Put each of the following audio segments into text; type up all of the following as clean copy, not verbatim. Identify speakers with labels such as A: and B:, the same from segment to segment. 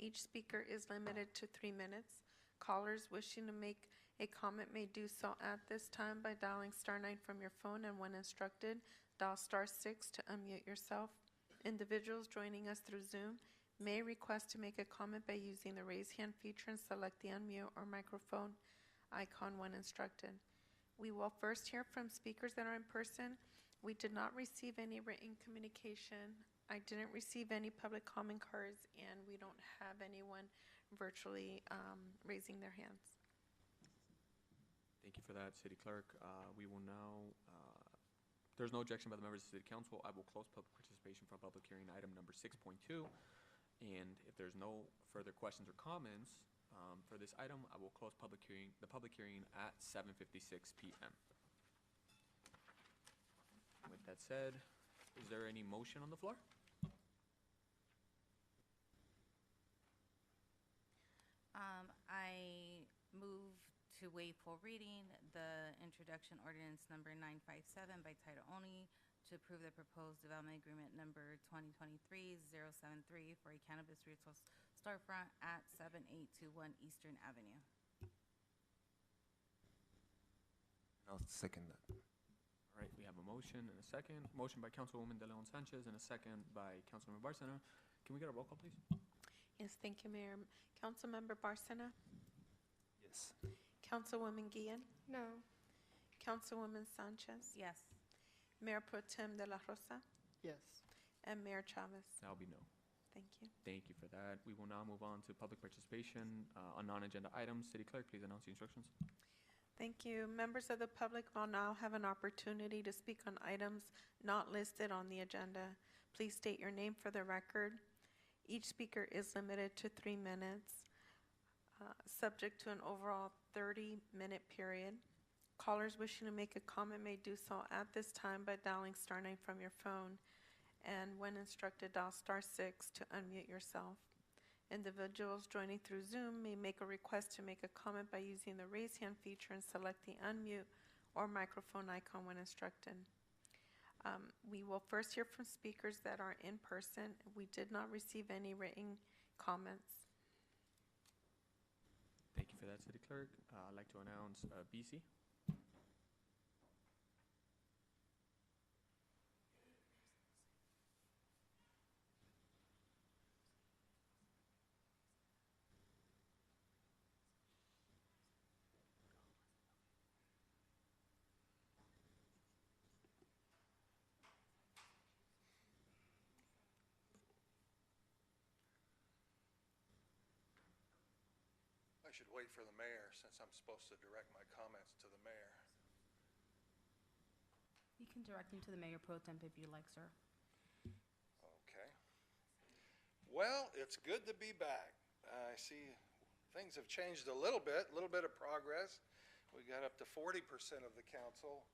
A: Each speaker is limited to 3 minutes. Callers wishing to make a comment may do so at this time by dialing *9 from your phone, and when instructed, dial *6 to unmute yourself. Individuals joining us through Zoom may request to make a comment by using the raise hand feature and select the unmute or microphone icon when instructed. We will first hear from speakers that are in person. We did not receive any written communication. I didn't receive any public comment cards, and we don't have anyone virtually raising their hands.
B: Thank you for that, City Clerk. We will now, there's no objection by the members of the City Council. I will close public participation for public hearing item number 6.2. And if there's no further questions or comments for this item, I will close the public hearing at 7:56 p.m. With that said, is there any motion on the floor?
C: I move to waive full reading the introduction ordinance number 957 by title only to approve the proposed development agreement number 2023-073 for a cannabis retail storefront at 7821 Eastern Avenue.
D: I'll second that.
B: All right, we have a motion and a second. Motion by Councilwoman De Leon Sanchez and a second by Councilmember Barcena. Can we get a roll call, please?
A: Yes, thank you, Mayor. Councilmember Barcena?
D: Yes.
A: Councilwoman Guillen?
E: No.
A: Councilwoman Sanchez?
C: Yes.
A: Mayor Pro Tem de la Rosa?
E: Yes.
A: And Mayor Chavez?
B: That'll be no.
A: Thank you.
B: Thank you for that. We will now move on to public participation on non-agenda items. City Clerk, please announce the instructions.
A: Thank you. Members of the public will now have an opportunity to speak on items not listed on the agenda. Please state your name for the record. Each speaker is limited to 3 minutes, subject to an overall 30-minute period. Callers wishing to make a comment may do so at this time by dialing *9 from your phone, and when instructed, dial *6 to unmute yourself. Individuals joining through Zoom may make a request to make a comment by using the raise hand feature and select the unmute or microphone icon when instructed. We will first hear from speakers that are in person. We did not receive any written comments.
B: Thank you for that, City Clerk. I'd like to announce BC.
F: I should wait for the mayor since I'm supposed to direct my comments to the mayor.
G: You can direct them to the Mayor Pro Tem if you like, sir.
F: Okay. Well, it's good to be back. I see things have changed a little bit of progress. We got up to 40% of the council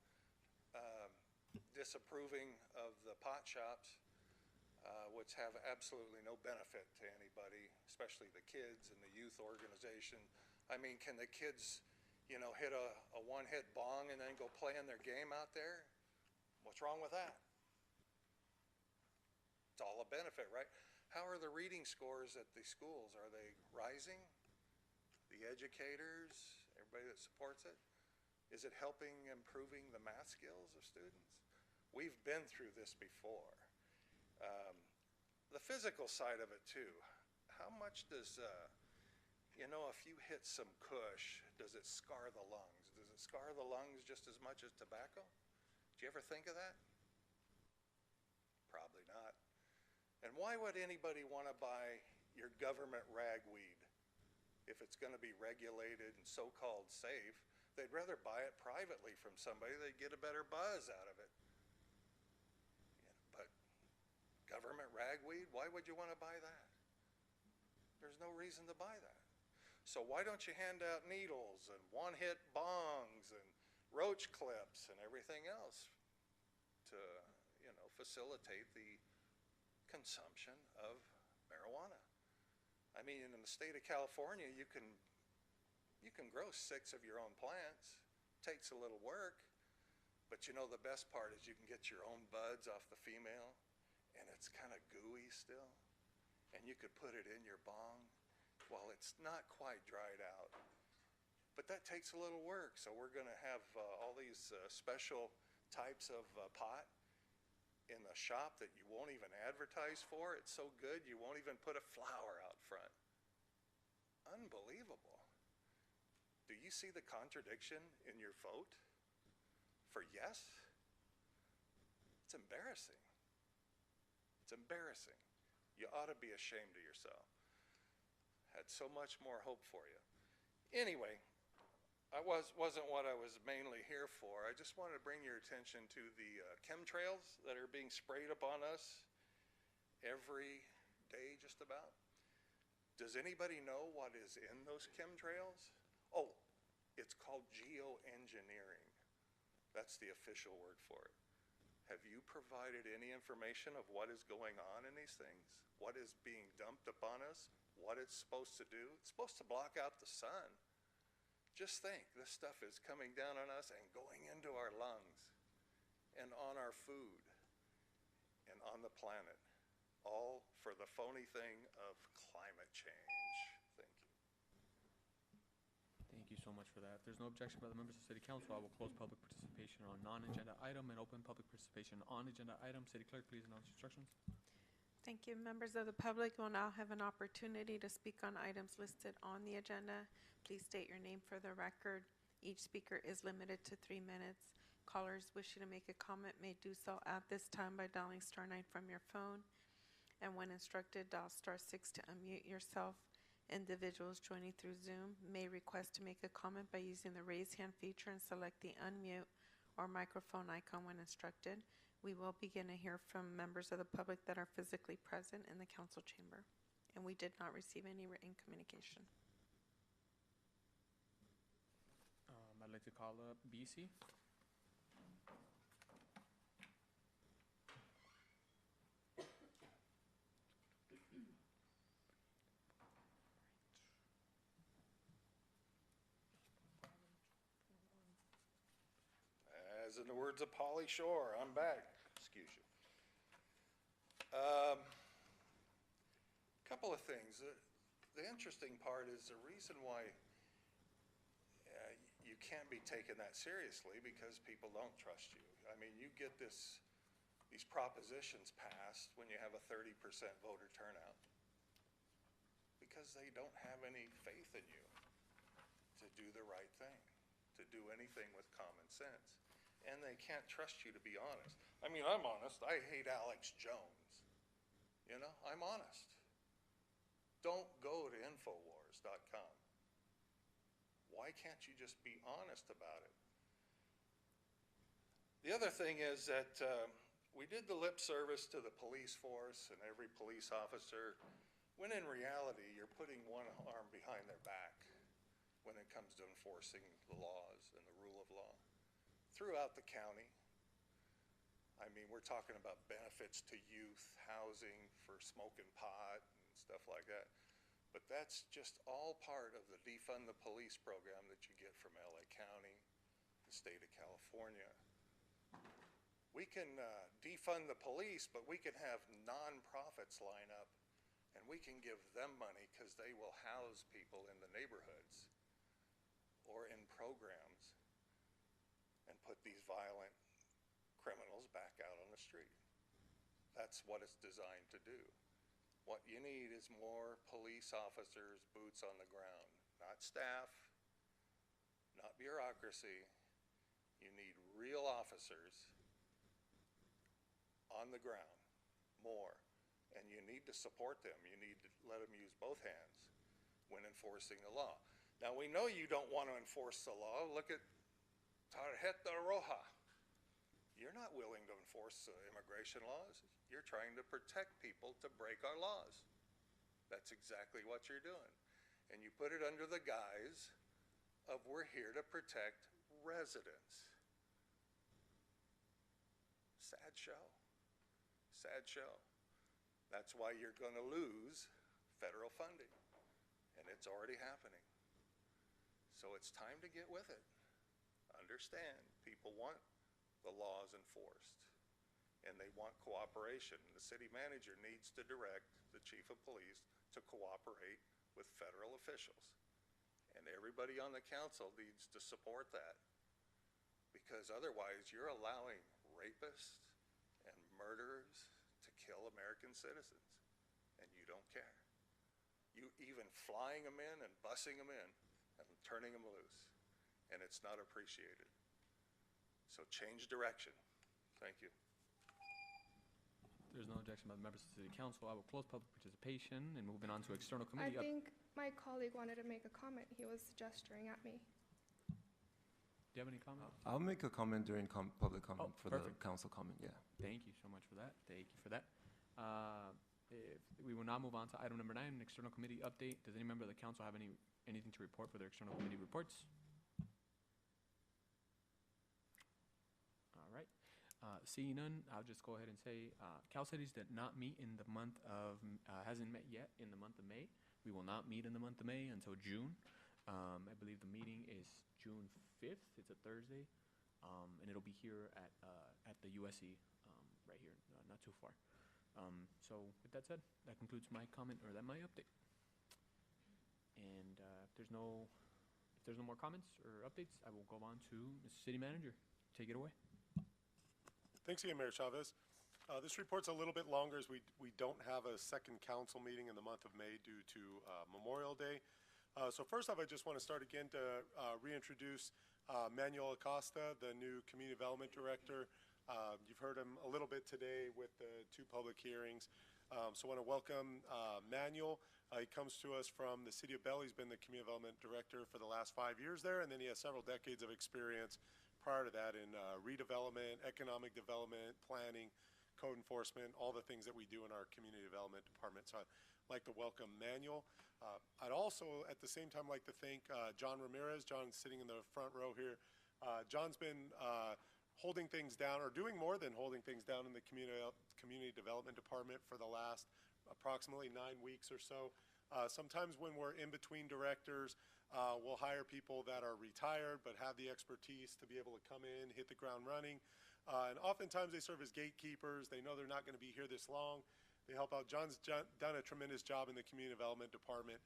F: disapproving of the pot shops, which have absolutely no benefit to anybody, especially the kids and the youth organization. I mean, can the kids, hit a one-hit bong and then go play in their game out there? What's wrong with that? It's all a benefit, right? How are the reading scores at the schools? Are they rising? The educators, everybody that supports it? Is it helping improving the math skills of students? We've been through this before. The physical side of it too. How much does, if you hit some kush, does it scar the lungs? Does it scar the lungs just as much as tobacco? Do you ever think of that? Probably not. And why would anybody want to buy your government ragweed if it's going to be regulated and so-called safe? They'd rather buy it privately from somebody. They'd get a better buzz out of it. But government ragweed, why would you want to buy that? There's no reason to buy that. So why don't you hand out needles and one-hit bongs and roach clips and everything else to, facilitate the consumption of marijuana? I mean, in the state of California, you can grow 6 of your own plants. Takes a little work, but the best part is you can get your own buds off the female, and it's kind of gooey still, and you could put it in your bong Well, it's not quite dried out. But that takes a little work, so we're gonna have all these special types of pot in the shop that you won't even advertise for. It's so good, you won't even put a flower out front. Unbelievable. Do you see the contradiction in your vote for yes? It's embarrassing. It's embarrassing. You ought to be ashamed of yourself. Had so much more hope for you. Anyway, wasn't what I was mainly here for. I just wanted to bring your attention to the chemtrails that are being sprayed upon us every day just about. Does anybody know what is in those chemtrails? Oh, it's called geoengineering. That's the official word for it. Have you provided any information of what is going on in these things? What is being dumped upon us? What it's supposed to do? It's supposed to block out the sun. Just think, this stuff is coming down on us and going into our lungs and on our food and on the planet, all for the phony thing of climate change. Thank you.
B: Thank you so much for that. If there's no objection by the members of City Council, I will close public participation on non-agenda item and open public participation on agenda item. City Clerk, please announce instructions.
A: Thank you. Members of the public will now have an opportunity to speak on items listed on the agenda. Please state your name for the record. Each speaker is limited to 3 minutes. Callers wishing to make a comment may do so at this time by dialing *9 from your phone. And when instructed, dial *6 to unmute yourself. Individuals joining through Zoom may request to make a comment by using the raise hand feature and select the unmute or microphone icon when instructed. We will begin to hear from members of the public that are physically present in the council chamber. And we did not receive any written communication.
B: I'd like to call up BC.
F: As in the words of Pauly Shore, I'm back. Excuse you. Couple of things. The interesting part is the reason why you can't be taken that seriously because people don't trust you. I mean, you get these propositions passed when you have a 30% voter turnout because they don't have any faith in you to do the right thing, to do anything with common sense. And they can't trust you to be honest. I mean, I'm honest. I hate Alex Jones. You know, I'm honest. Don't go to Infowars.com. Why can't you just be honest about it? The other thing is that we did the lip service to the police force and every police officer, when in reality, you're putting one arm behind their back when it comes to enforcing the laws and the rule of law throughout the county. I mean, we're talking about benefits to youth, housing for smoking pot and stuff like that. But that's just all part of the defund the police program that you get from LA County, the state of California. We can defund the police, but we can have nonprofits line up and we can give them money because they will house people in the neighborhoods or in programs and put these violent criminals back out on the street. That's what it's designed to do. What you need is more police officers, boots on the ground, not staff, not bureaucracy. You need real officers on the ground, more. And you need to support them. You need to let them use both hands when enforcing the law. Now, we know you don't want to enforce the law. Look at Tarjeta Roja. You're not willing to enforce immigration laws. You're trying to protect people to break our laws. That's exactly what you're doing. And you put it under the guise of we're here to protect residents. Sad show. Sad show. That's why you're going to lose federal funding. And it's already happening. So it's time to get with it. Understand, people want the laws enforced, and they want cooperation. The city manager needs to direct the chief of police to cooperate with federal officials. And everybody on the council needs to support that. Because otherwise, you're allowing rapists and murderers to kill American citizens, and you don't care. You even flying them in and busing them in and turning them loose, and it's not appreciated. So change direction. Thank you.
B: There's no objection by the members of the City Council. I will close public participation and moving on to external
E: I
B: committee.
E: think my colleague wanted to make a comment. He was gesturing at me.
B: Do you have any comment?
D: I'll make a comment during public comment for
B: perfect.
D: the council comment, yeah.
B: Thank you so much for that. Thank you for that. If we will now move on to item number 9, an external committee update. Does any member of the council have anything to report for their external committee reports? All right. Seeing none, I'll just go ahead and say Cal Cities did not meet in the month of, hasn't met yet in the month of May. We will not meet in the month of May until June. I believe the meeting is June 5th. It's a Thursday. And it'll be here at the USC right here, not too far. So with that said, that concludes my comment, or my update. And if there's no more comments or updates, I will go on to Mr. City Manager. Take it away.
H: Thanks again, Mayor Chavez. This report's a little bit longer as we don't have a second council meeting in the month of May due to Memorial Day. So first off, I just want to start again to reintroduce Manuel Acosta, the new Community Development Director. You've heard him a little bit today with the 2 public hearings. So I want to welcome Manuel. He comes to us from the City of Bell. He's been the Community Development Director for the last 5 years there, and then he has several decades of experience prior to that in redevelopment, economic development, planning, code enforcement, all the things that we do in our Community Development Department. So I'd like to welcome Manuel. I'd also, at the same time, like to thank John Ramirez. John's sitting in the front row here. John's been holding things down, or doing more than holding things down in the Community Development Department for the last approximately 9 weeks or so. Sometimes when we're in between directors, we'll hire people that are retired but have the expertise to be able to come in, hit the ground running. And oftentimes they serve as gatekeepers. They know they're not going to be here this long. They help out. John's done a tremendous job in the Community Development Department.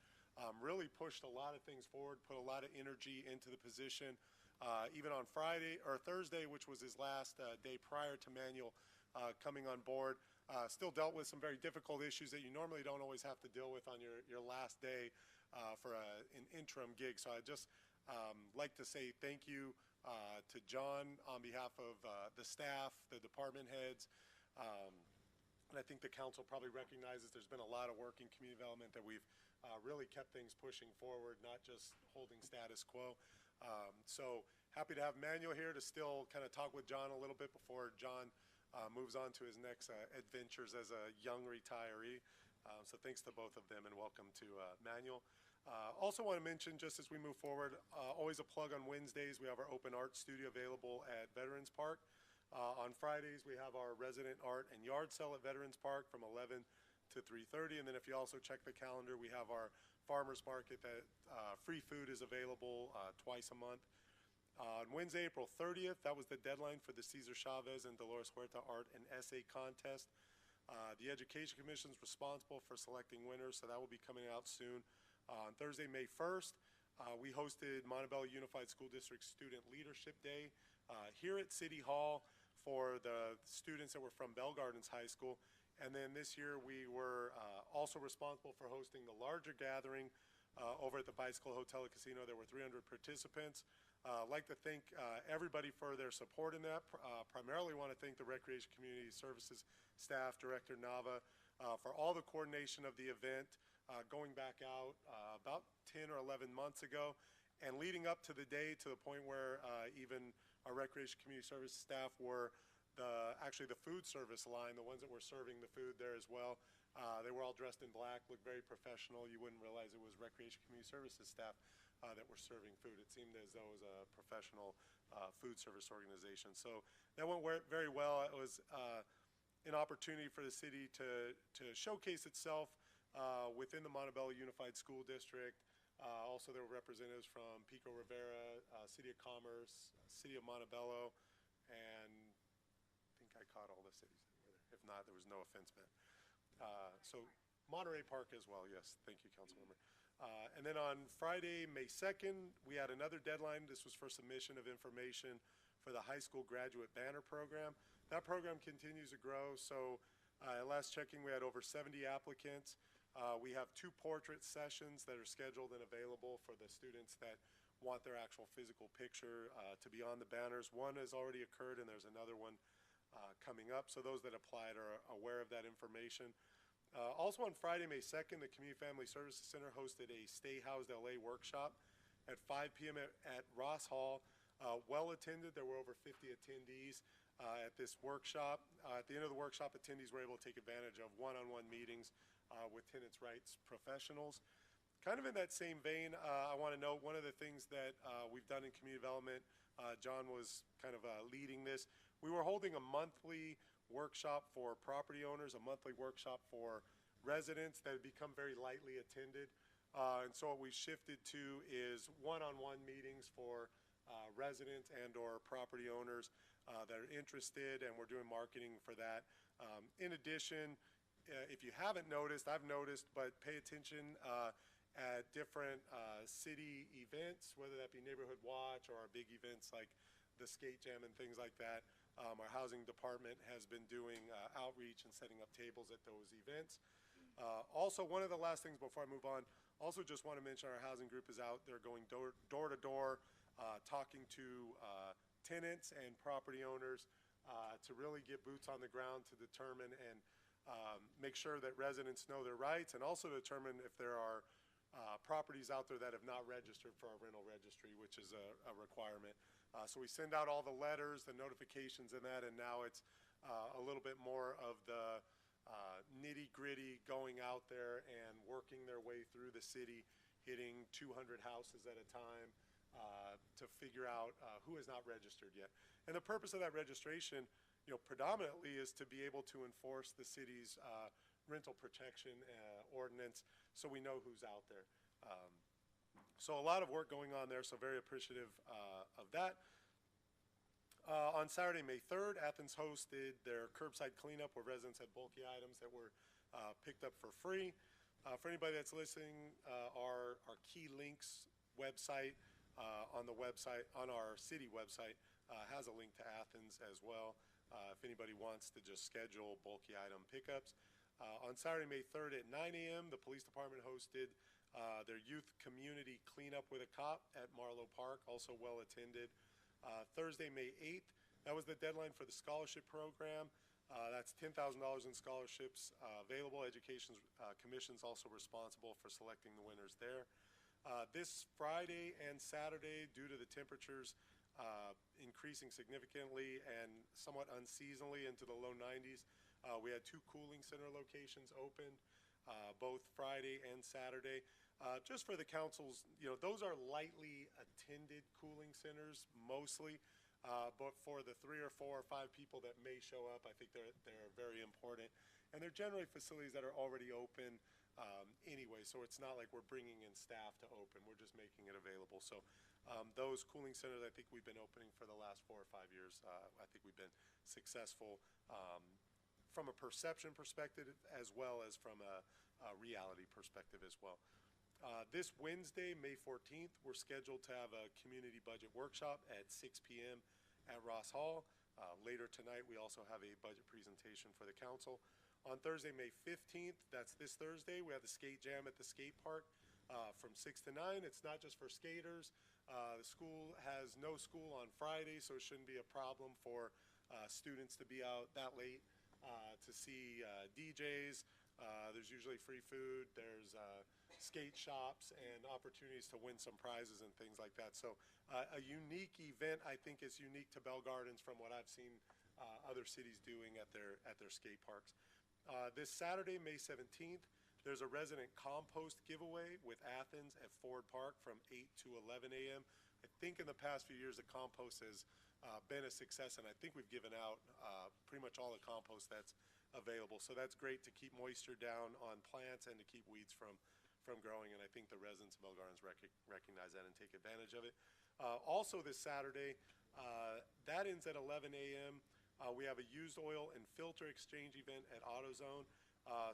H: Really pushed a lot of things forward, put a lot of energy into the position. Even on Friday or Thursday, which was his last day prior to Manuel coming on board, still dealt with some very difficult issues that you normally don't always have to deal with on your last day for an interim gig. So I just like to say thank you to John on behalf of the staff, the department heads. And I think the council probably recognizes there's been a lot of work in community development that we've really kept things pushing forward, not just holding status quo. So happy to have Manuel here to still kind of talk with John a little bit before John moves on to his next adventures as a young retiree. So thanks to both of them, and welcome to Manuel. Also want to mention, just as we move forward, always a plug on Wednesdays. We have our open art studio available at Veterans Park. On Fridays, we have our resident art and yard sale at Veterans Park from 11 to 3:30. And then if you also check the calendar, we have our farmers market that free food is available twice a month. On Wednesday, April 30th, that was the deadline for the Cesar Chavez and Dolores Huerta Art and Essay Contest. The Education Commission is responsible for selecting winners, so that will be coming out soon. On Thursday, May 1st, we hosted Montebello Unified School District Student Leadership Day here at City Hall for the students that were from Bell Gardens High School. And then this year, we were also responsible for hosting the larger gathering over at the Bicycle Hotel and Casino. There were 300 participants. I'd like to thank everybody for their support in that. Primarily want to thank the Recreation Community Services staff, Director Nava, for all the coordination of the event, going back out about 10 or 11 months ago, and leading up to the day, to the point where even our Recreation Community Services staff were actually the food service line, the ones that were serving the food there as well. They were all dressed in black, looked very professional. You wouldn't realize it was Recreation Community Services staff that were serving food. It seemed as though it was a professional food service organization. So that went very well. It was an opportunity for the city to showcase itself within the Montebello Unified School District. Also, there were representatives from Pico Rivera, City of Commerce, City of Montebello, and I think I caught all the cities that were there. If not, there was no offense meant. So Monterey Park as well, yes. Thank you, Councilmember. And then on Friday, May 2nd, we had another deadline. This was for submission of information for the high school graduate banner program. That program continues to grow. So last checking, we had over 70 applicants. We have 2 portrait sessions that are scheduled and available for the students that want their actual physical picture to be on the banners. One has already occurred, and there's another one coming up. So those that applied are aware of that information. Also on Friday, May 2nd, the Community Family Services Center hosted a Stay Housed LA workshop at 5 p.m. at Ross Hall. Well attended. There were over 50 attendees at this workshop. At the end of the workshop, attendees were able to take advantage of one-on-one meetings with tenants' rights professionals. Kind of in that same vein, I want to note one of the things that we've done in community development, John was kind of leading this. We were holding a monthly workshop for property owners, a monthly workshop for residents that had become very lightly attended. And so what we shifted to is one-on-one meetings for residents and or property owners that are interested, and we're doing marketing for that. In addition, if you haven't noticed, I've noticed, but pay attention at different city events, whether that be Neighborhood Watch or our big events like the Skate Jam and things like that. Our housing department has been doing outreach and setting up tables at those events. Also, one of the last things before I move on, also just want to mention our housing group is out there going door to door, talking to tenants and property owners to really get boots on the ground to determine and make sure that residents know their rights, and also determine if there are properties out there that have not registered for our rental registry, which is a requirement. So we send out all the letters, the notifications and that, and now it's a little bit more of the nitty-gritty going out there and working their way through the city, hitting 200 houses at a time to figure out who has not registered yet. And the purpose of that registration, predominantly is to be able to enforce the city's rental protection ordinance so we know who's out there. So a lot of work going on there, so very appreciative of that. On Saturday, May 3rd, Athens hosted their curbside cleanup where residents had bulky items that were picked up for free. For anybody that's listening, our Key Links website on our city website has a link to Athens as well if anybody wants to just schedule bulky item pickups. On Saturday, May 3rd at 9 a.m., the police department hosted their youth community cleanup with a cop at Marlowe Park, also well attended. Thursday, May 8th, that was the deadline for the scholarship program. That's $10,000 in scholarships available. Education Commission's also responsible for selecting the winners there. This Friday and Saturday, due to the temperatures increasing significantly and somewhat unseasonally into the low 90s, we had 2 cooling center locations opened, both Friday and Saturday. Just for the councils, those are lightly attended cooling centers mostly, but for the 3 or 4 or 5 people that may show up, I think they're very important. And they're generally facilities that are already open anyway, so it's not like we're bringing in staff to open. We're just making it available. So those cooling centers, I think we've been opening for the last 4 or 5 years. I think we've been successful from a perception perspective as well as from a reality perspective as well. This Wednesday, May 14th, we're scheduled to have a community budget workshop at 6 p.m. at Ross Hall. Later tonight, we also have a budget presentation for the council. On Thursday, May 15th, that's this Thursday, we have the skate jam at the skate park from 6 to 9. It's not just for skaters. The school has no school on Friday, so it shouldn't be a problem for students to be out that late to see DJs. There's usually free food. There's skate shops and opportunities to win some prizes and things like that. So a unique event, I think, is unique to Bell Gardens from what I've seen other cities doing at their skate parks. This Saturday, May 17th, there's a resident compost giveaway with Athens at Ford Park from 8 to 11 a.m. I think in the past few years, the compost has been a success, and I think we've given out pretty much all the compost that's available. So that's great to keep moisture down on plants and to keep weeds from growing, and I think the residents of Bell Gardens recognize that and take advantage of it. Also this Saturday, that ends at 11 a.m. We have a used oil and filter exchange event at AutoZone.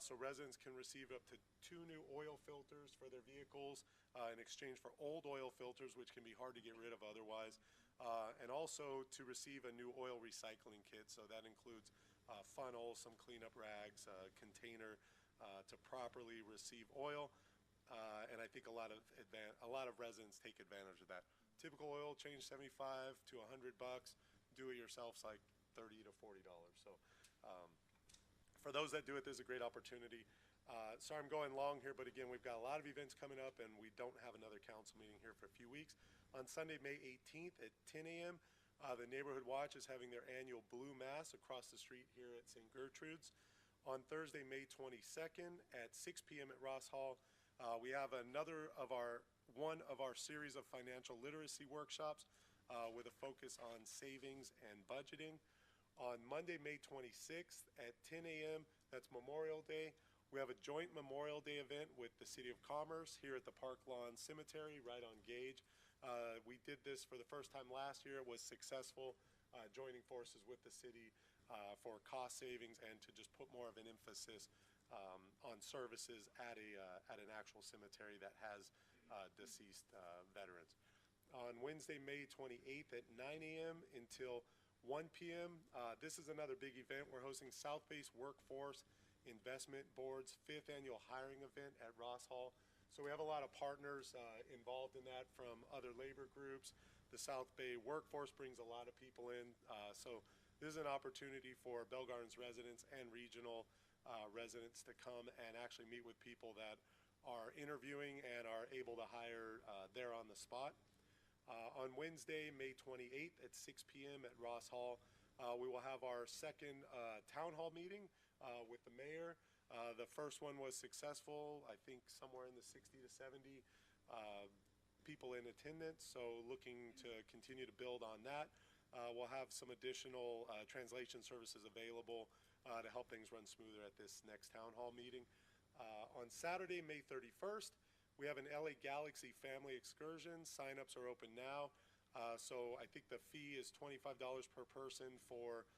H: So residents can receive up to 2 new oil filters for their vehicles in exchange for old oil filters, which can be hard to get rid of otherwise. And also to receive a new oil recycling kit. So that includes funnel, some cleanup rags, container to properly receive oil. And I think a lot of residents take advantage of that. Typical oil change $75 to $100. Do it yourself's like $30 to $40. So for those that do it, there's a great opportunity. Sorry I'm going long here, but again, we've got a lot of events coming up, and we don't have another council meeting here for a few weeks. On Sunday, May 18th at 10 a.m., the Neighborhood Watch is having their annual Blue Mass across the street here at St. Gertrude's. On Thursday, May 22nd at 6 p.m. at Ross Hall, we have one of our series of financial literacy workshops with a focus on savings and budgeting. On Monday, May 26th at 10 a.m., that's Memorial Day, we have a joint Memorial Day event with the City of Commerce here at the Park Lawn Cemetery right on Gage. We did this for the first time last year. It was successful, joining forces with the city for cost savings and to just put more of an emphasis on services at an actual cemetery that has deceased veterans. On Wednesday, May 28th at 9 a.m. until 1 p.m. This is another big event. We're hosting South Base Workforce Investment Board's 5th annual hiring event at Ross Hall. So we have a lot of partners involved in that from other labor groups. The South Bay Workforce brings a lot of people in. So this is an opportunity for Bell Gardens residents and regional residents to come and actually meet with people that are interviewing and are able to hire there on the spot. On Wednesday, May 28th at 6 p.m. at Ross Hall, we will have our second town hall meeting with the mayor. The first one was successful, I think somewhere in the 60 to 70 people in attendance, so looking to continue to build on that. We'll have some additional translation services available to help things run smoother at this next town hall meeting. On Saturday, May 31st, we have an LA Galaxy family excursion. Sign-ups are open now. So I think the fee is $25 per person for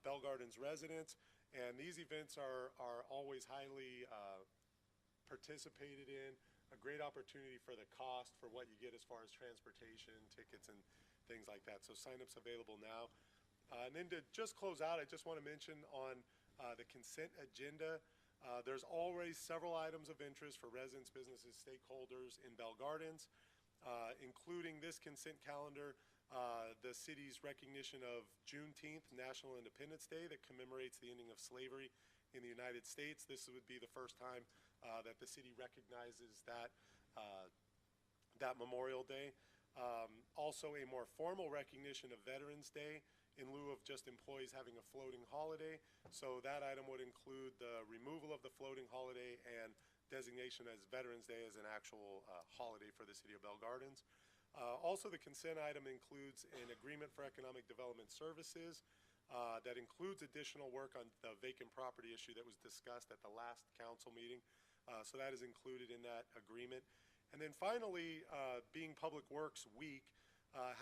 H: Bell Gardens residents. And these events are always highly participated in. A great opportunity for the cost for what you get as far as transportation, tickets, and things like that. So sign-ups available now. And then to just close out, I just want to mention on the consent agenda, there's always several items of interest for residents, businesses, stakeholders in Bell Gardens, including this consent calendar, the city's recognition of Juneteenth, National Independence Day, that commemorates the ending of slavery in the United States. This would be the first time that the city recognizes that Memorial Day. Also a more formal recognition of Veterans Day in lieu of just employees having a floating holiday. So that item would include the removal of the floating holiday and designation as Veterans Day as an actual holiday for the city of Bell Gardens. Also, the consent item includes an agreement for economic development services that includes additional work on the vacant property issue that was discussed at the last council meeting. So that is included in that agreement. And then finally, being Public Works Week,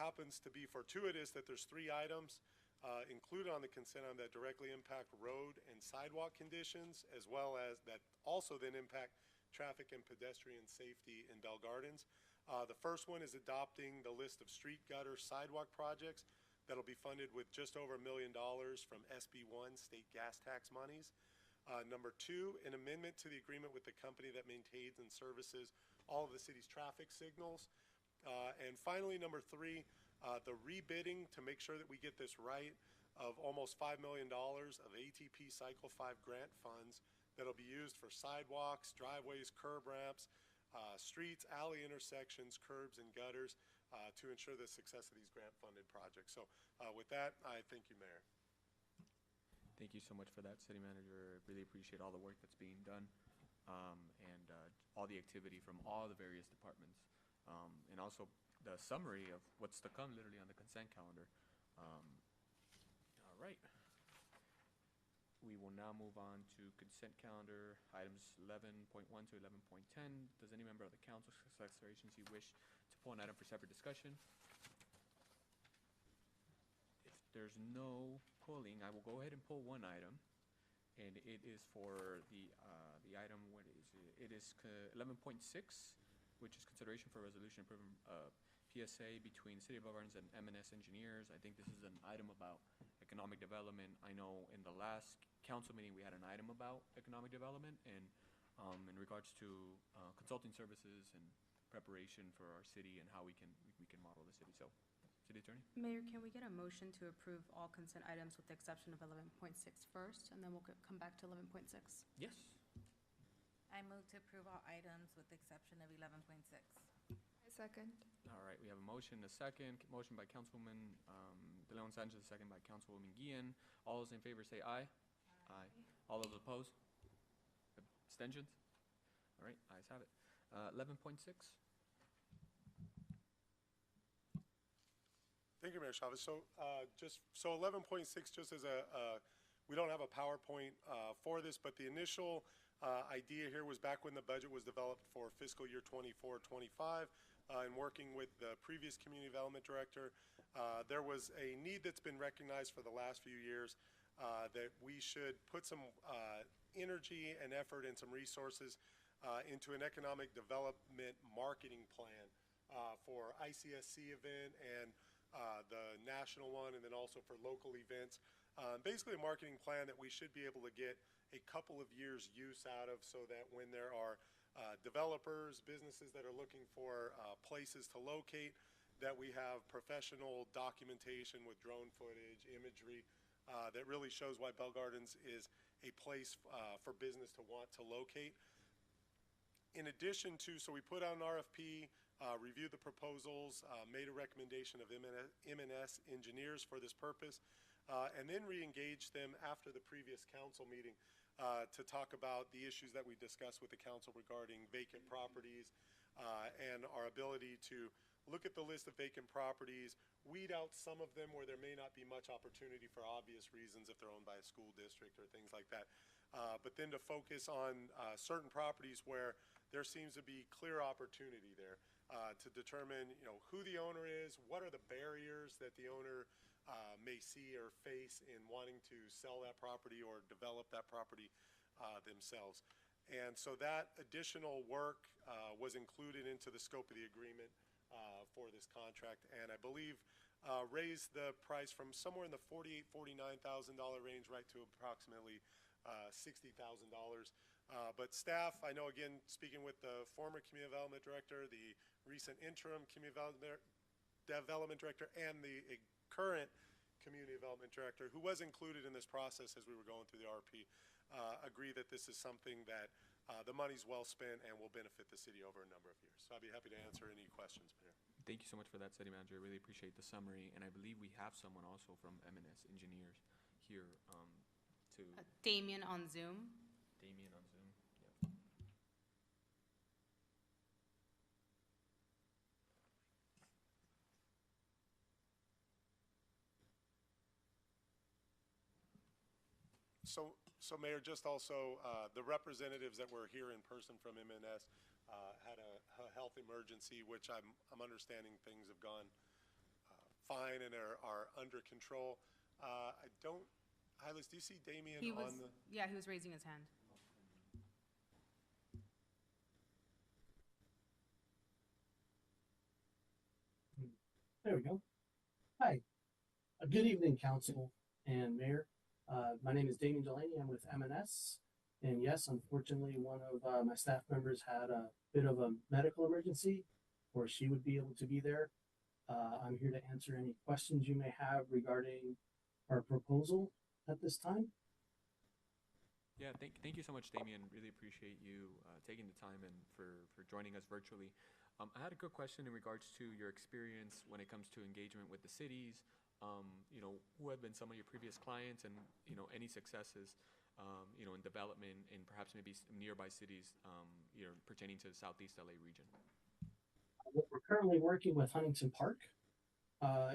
H: happens to be fortuitous that there's 3 items included on the consent item that directly impact road and sidewalk conditions, as well as that also then impact traffic and pedestrian safety in Bell Gardens. The first one is adopting the list of street gutter sidewalk projects that'll be funded with just over $1 million from SB1 state gas tax monies. Number 2, an amendment to the agreement with the company that maintains and services all of the city's traffic signals. And finally, number 3, the rebidding to make sure that we get this right of almost $5 million of ATP Cycle 5 grant funds that'll be used for sidewalks, driveways, curb ramps, streets, alley intersections, curbs, and gutters to ensure the success of these grant-funded projects. So with that, I thank you, Mayor.
B: Thank you so much for that, City Manager. Really appreciate all the work that's being done and all the activity from all the various departments. And also the summary of what's to come literally on the consent calendar. All right. We will now move on to consent calendar, items 11.1 to 11.10. Does any member of the council / agency wish to pull an item for separate discussion? If there's no pulling, I will go ahead and pull one item. and it is for the item, what is it? It is 11.6, which is consideration for resolution approving PSA between City of Bell Gardens and M&S Engineers. I think this is an item about economic development. I know in the last council meeting, we had an item about economic development and in regards to consulting services and preparation for our city and how we can model the city. So, City Attorney?
G: Mayor, can we get a motion to approve all consent items with the exception of 11.6 first, and then we'll come back to 11.6?
B: Yes.
C: I move to approve all items with the exception of 11.6.
E: I second.
B: All right, we have a motion, a second. Motion by Councilwoman De Leon Sanchez, a second by Councilwoman Guillen. All those in favor say aye. Aye. All those opposed? Abstentions? All right, ayes have it. 11.6.
H: Thank you, Mayor Chavez. So, 11.6, just as we don't have a PowerPoint for this, but the initial idea here was back when the budget was developed for fiscal year 24-25, and working with the previous community development director, there was a need that's been recognized for the last few years that we should put some energy and effort and some resources into an economic development marketing plan for ICSC event and the national one, and then also for local events. Basically a marketing plan that we should be able to get a couple of years use out of, so that when there are developers, businesses that are looking for places to locate, that we have professional documentation with drone footage, imagery, that really shows why Bell Gardens is a place for business to want to locate. In addition to, so we put out an RFP, reviewed the proposals, made a recommendation of M&S Engineers for this purpose, and then re-engaged them after the previous council meeting to talk about the issues that we discussed with the council regarding vacant properties and our ability to look at the list of vacant properties, weed out some of them where there may not be much opportunity for obvious reasons if they're owned by a school district or things like that. But then to focus on certain properties where there seems to be clear opportunity there to determine, who the owner is, what are the barriers that the owner may see or face in wanting to sell that property or develop that property themselves. And so that additional work was included into the scope of the agreement for this contract, and I believe raised the price from somewhere in the $48,000, $49,000 range right to approximately $60,000. But staff, I know, again, speaking with the former community development director, the recent interim community development director, and the current community development director, who was included in this process as we were going through the RFP, agree that this is something that the money's well spent and will benefit the city over a number of years. So I'd be happy to answer any questions, Mayor.
B: Thank you so much for that, City Manager. I really appreciate the summary, and I believe we have someone also from M&S Engineers here to
G: Damien on Zoom.
B: Damien on Zoom. Yep.
H: So Mayor, just also, the representatives that were here in person from M&S had a health emergency, which I'm understanding things have gone fine and are under control. Hylas, do you see Damien on the?
G: Yeah, he was raising his hand.
I: There we go. Hi. Good evening, Council and Mayor. My name is Damien Delaney. I'm with M&S. And yes, unfortunately, one of my staff members had a bit of a medical emergency, or she would be able to be there. I'm here to answer any questions you may have regarding our proposal at this time.
B: Yeah, thank you so much, Damien. Really appreciate you taking the time and for joining us virtually. I had a good question in regards to your experience when it comes to engagement with the cities. Who have been some of your previous clients, and any successes, in development in perhaps maybe nearby cities, pertaining to the Southeast LA region.
I: We're currently working with Huntington Park.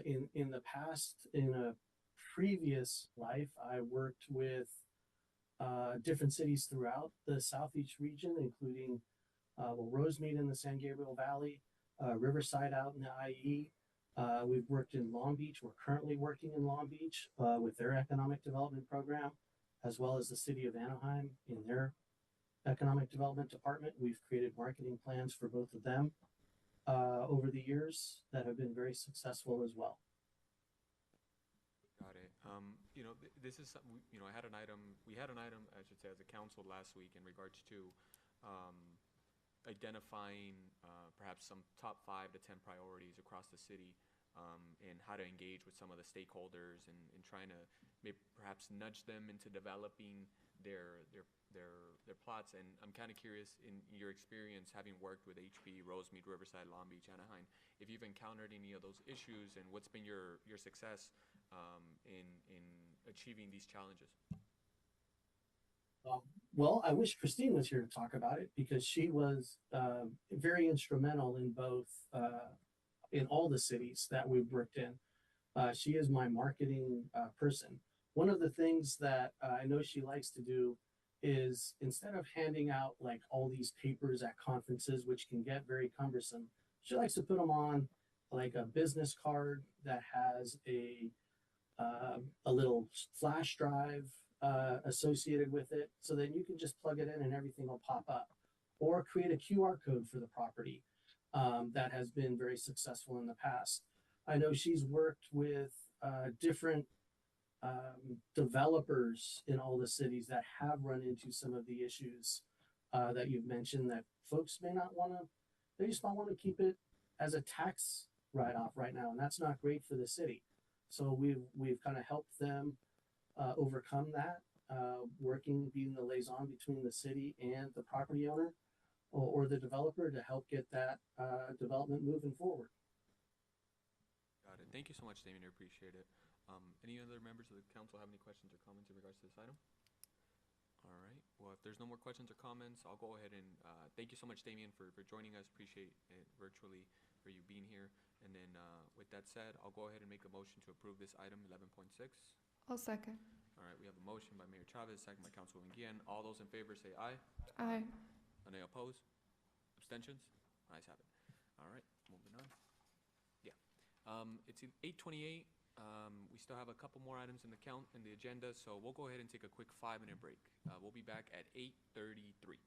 I: In the past, in a previous life, I worked with different cities throughout the Southeast region, including Rosemead in the San Gabriel Valley, Riverside out in the IE. We've worked in Long Beach. We're currently working in Long Beach with their economic development program, as well as the city of Anaheim in their economic development department. We've created marketing plans for both of them over the years that have been very successful as well.
B: Got it. This is something, I had an item, we had an item, I should say, as a council last week in regards to identifying perhaps some top 5 to 10 priorities across the city, and how to engage with some of the stakeholders and trying to maybe perhaps nudge them into developing their plots. And I'm kind of curious, in your experience, having worked with HP, Rosemead, Riverside, Long Beach, Anaheim, if you've encountered any of those issues and what's been your success in achieving these challenges.
I: Well, I wish Christine was here to talk about it because she was very instrumental in both, in all the cities that we've worked in. She is my marketing person. One of the things that I know she likes to do is, instead of handing out like all these papers at conferences, which can get very cumbersome, she likes to put them on like a business card that has a little flash drive associated with it, so that you can just plug it in and everything will pop up. Or create a QR code for the property that has been very successful in the past. I know she's worked with different developers in all the cities that have run into some of the issues that you've mentioned, that folks may not want to, they just don't want to keep it as a tax write-off right now, and that's not great for the city. So we've kind of helped them overcome that, being the liaison between the city and the property owner or the developer to help get that development moving forward.
B: Got it. Thank you so much, Damien. I appreciate it. Any other members of the council have any questions or comments in regards to this item? All right. Well, if there's no more questions or comments, I'll go ahead and thank you so much, Damien, for joining us. Appreciate it virtually for you being here. And then with that said, I'll go ahead and make a motion to approve this item 11.6.
E: I'll second.
B: All right. We have a motion by Mayor Chavez, second by Councilwoman Guillen. All those in favor say aye.
E: Aye.
B: Any opposed? Abstentions? Ayes have it. All right. Moving on. Yeah. It's 8:28. We still have a couple more items in the agenda, so we'll go ahead and take a quick 5-minute break. We'll be back at 8:33.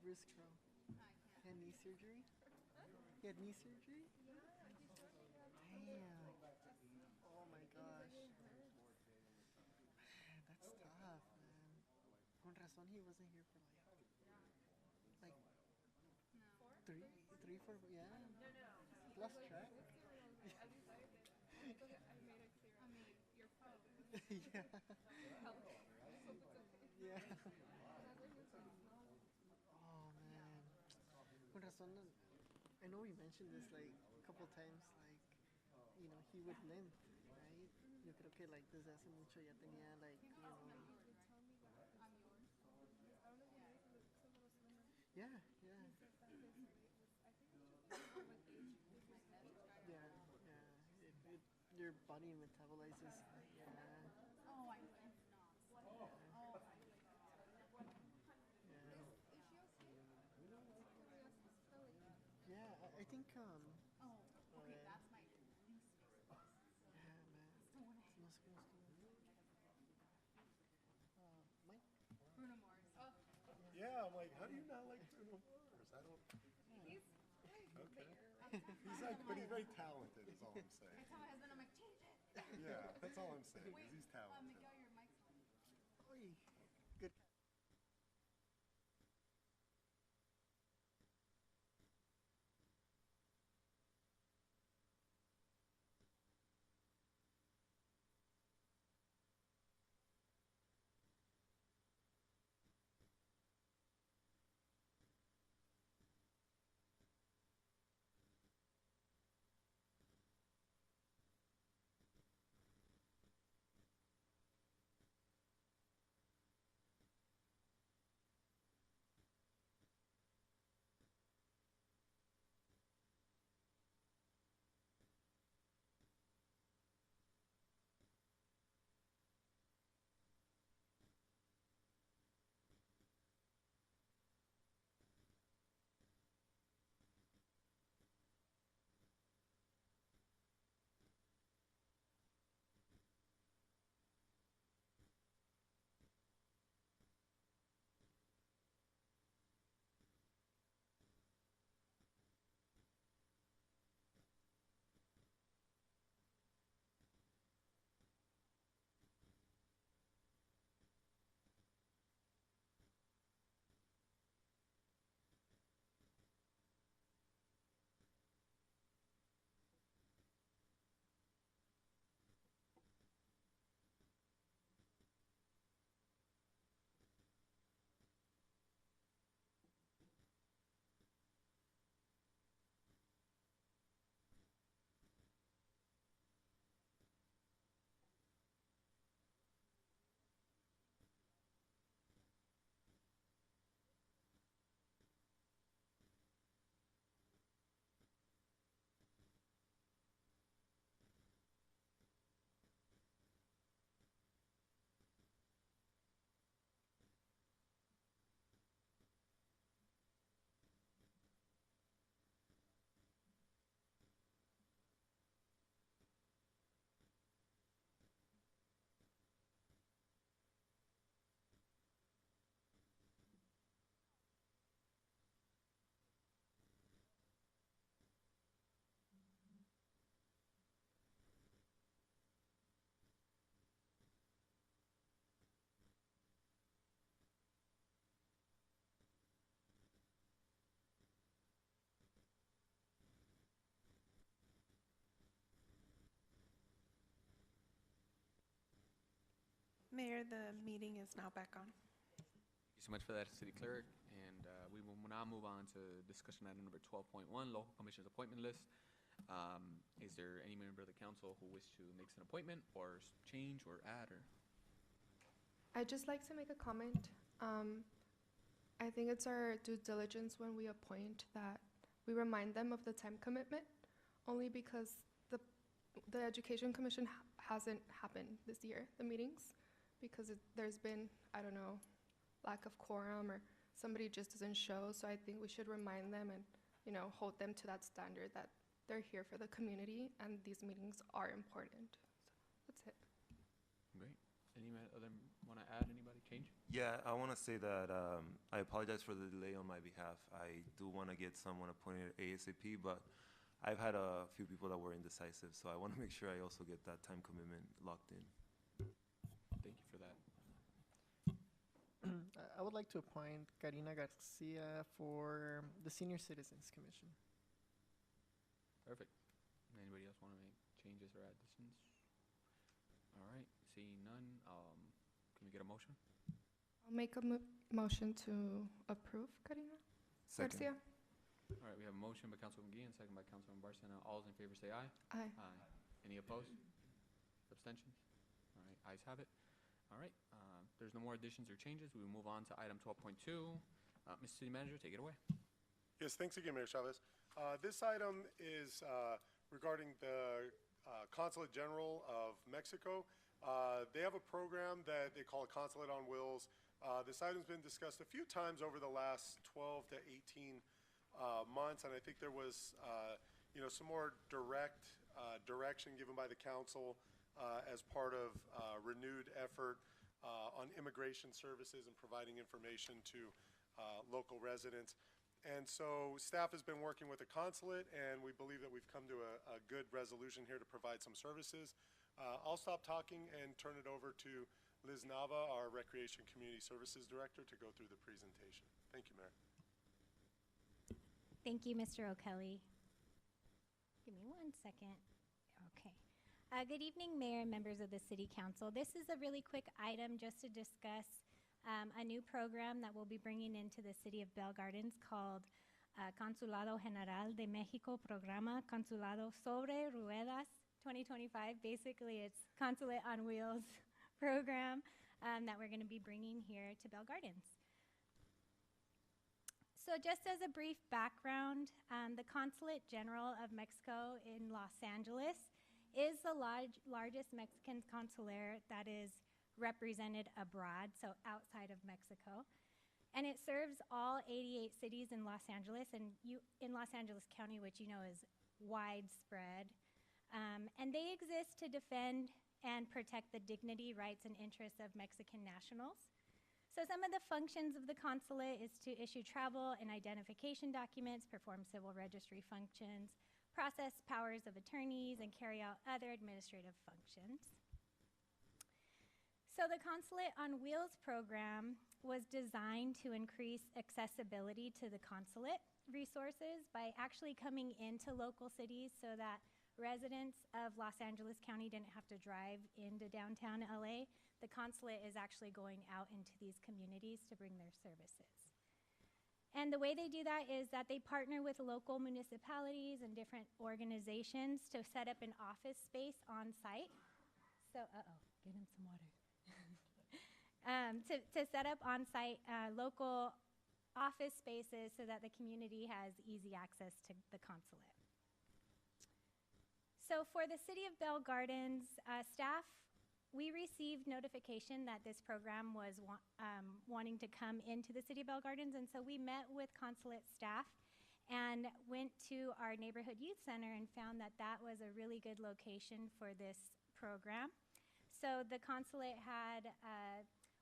J: wrist curl? He had knee surgery? He had knee surgery? Damn. Oh my gosh. Man, that's tough, man. Con razón he wasn't here for like 4, yeah. Lost track. Yeah. Yeah. Oh man. Con razón, I know we mentioned this like a couple times, like, he would limp, right? Yo creo que like desde hace mucho ya tenía like, Yeah, yeah. Yeah, yeah. Your body metabolizes, yeah. Yeah, I think, yeah, man. No sé cómo estuvo. Mike?
H: Yeah, I'm like, how do you not like Bruno Mars? I don't.
E: He's
H: Okay. He's like, but he's very talented, is all I'm saying. Yeah, that's all I'm saying, is he's talented.
J: Oy, good.
A: Mayor, the meeting is now back on.
B: Thank you so much for that, City Clerk. And we will now move on to discussion item number 12.1, Local Commissioners Appointment List. Is there any member of the council who wishes to make an appointment or change or add or?
E: I'd just like to make a comment. I think it's our due diligence when we appoint that we remind them of the time commitment, only because the Education Commission hasn't happened this year, the meetings, because there's been, I don't know, lack of quorum or somebody just doesn't show. So I think we should remind them and, hold them to that standard that they're here for the community and these meetings are important. So that's it.
B: Great. other want to add? Anybody change?
D: Yeah, I want to say that I apologize for the delay on my behalf. I do want to get someone appointed ASAP, but I've had a few people that were indecisive, so I want to make sure I also get that time commitment locked in.
B: Thank you for that.
J: I would like to appoint Karina Garcia for the Senior Citizens Commission.
B: Perfect. Anybody else want to make changes or additions? All right, seeing none, can we get a motion?
E: I'll make a motion to approve Karina
D: Second.
E: Garcia.
B: All right, we have a motion by Councilman McGee and second by Councilman Barcena. All those in favor say aye.
E: Aye.
B: Aye. Any opposed? Abstentions? All right, ayes have it. All right, there's no more additions or changes. We will move on to item 12.2. Mr. City Manager, take it away.
H: Yes, thanks again, Mayor Chavez. This item is regarding the Consulate General of Mexico. They have a program that they call Consulate on Wheels. This item's been discussed a few times over the last 12 to 18 months, and I think there was, some more direct direction given by the council as part of renewed effort on immigration services and providing information to local residents. And so staff has been working with the consulate, and we believe that we've come to a good resolution here to provide some services. I'll stop talking and turn it over to Liz Nava, our Recreation Community Services Director, to go through the presentation. Thank you, Mayor.
K: Thank you, Mr. O'Kelly. Give me 1 second. Okay. Good evening, Mayor and members of the City Council. This is a really quick item just to discuss a new program that we'll be bringing into the City of Bell Gardens called Consulado General de México Programa Consulado sobre Ruedas 2025. Basically, it's Consulate on Wheels program that we're going to be bringing here to Bell Gardens. So just as a brief background, the Consulate General of Mexico in Los Angeles is the largest Mexican consulate that is represented abroad, so outside of Mexico. And it serves all 88 cities in Los Angeles, and in Los Angeles County, which you know is widespread. And they exist to defend and protect the dignity, rights, and interests of Mexican nationals. So some of the functions of the consulate is to issue travel and identification documents, perform civil registry functions, process powers of attorneys, and carry out other administrative functions. So the Consulate on Wheels program was designed to increase accessibility to the consulate resources by actually coming into local cities so that residents of Los Angeles County didn't have to drive into downtown LA. The consulate is actually going out into these communities to bring their services. And the way they do that is that they partner with local municipalities and different organizations to set up an office space on site. So, get him some water. To set up on site local office spaces so that the community has easy access to the consulate. So for the City of Bell Gardens staff, we received notification that this program was wanting to come into the City of Bell Gardens, and so we met with consulate staff and went to our neighborhood youth center and found that that was a really good location for this program. So the consulate had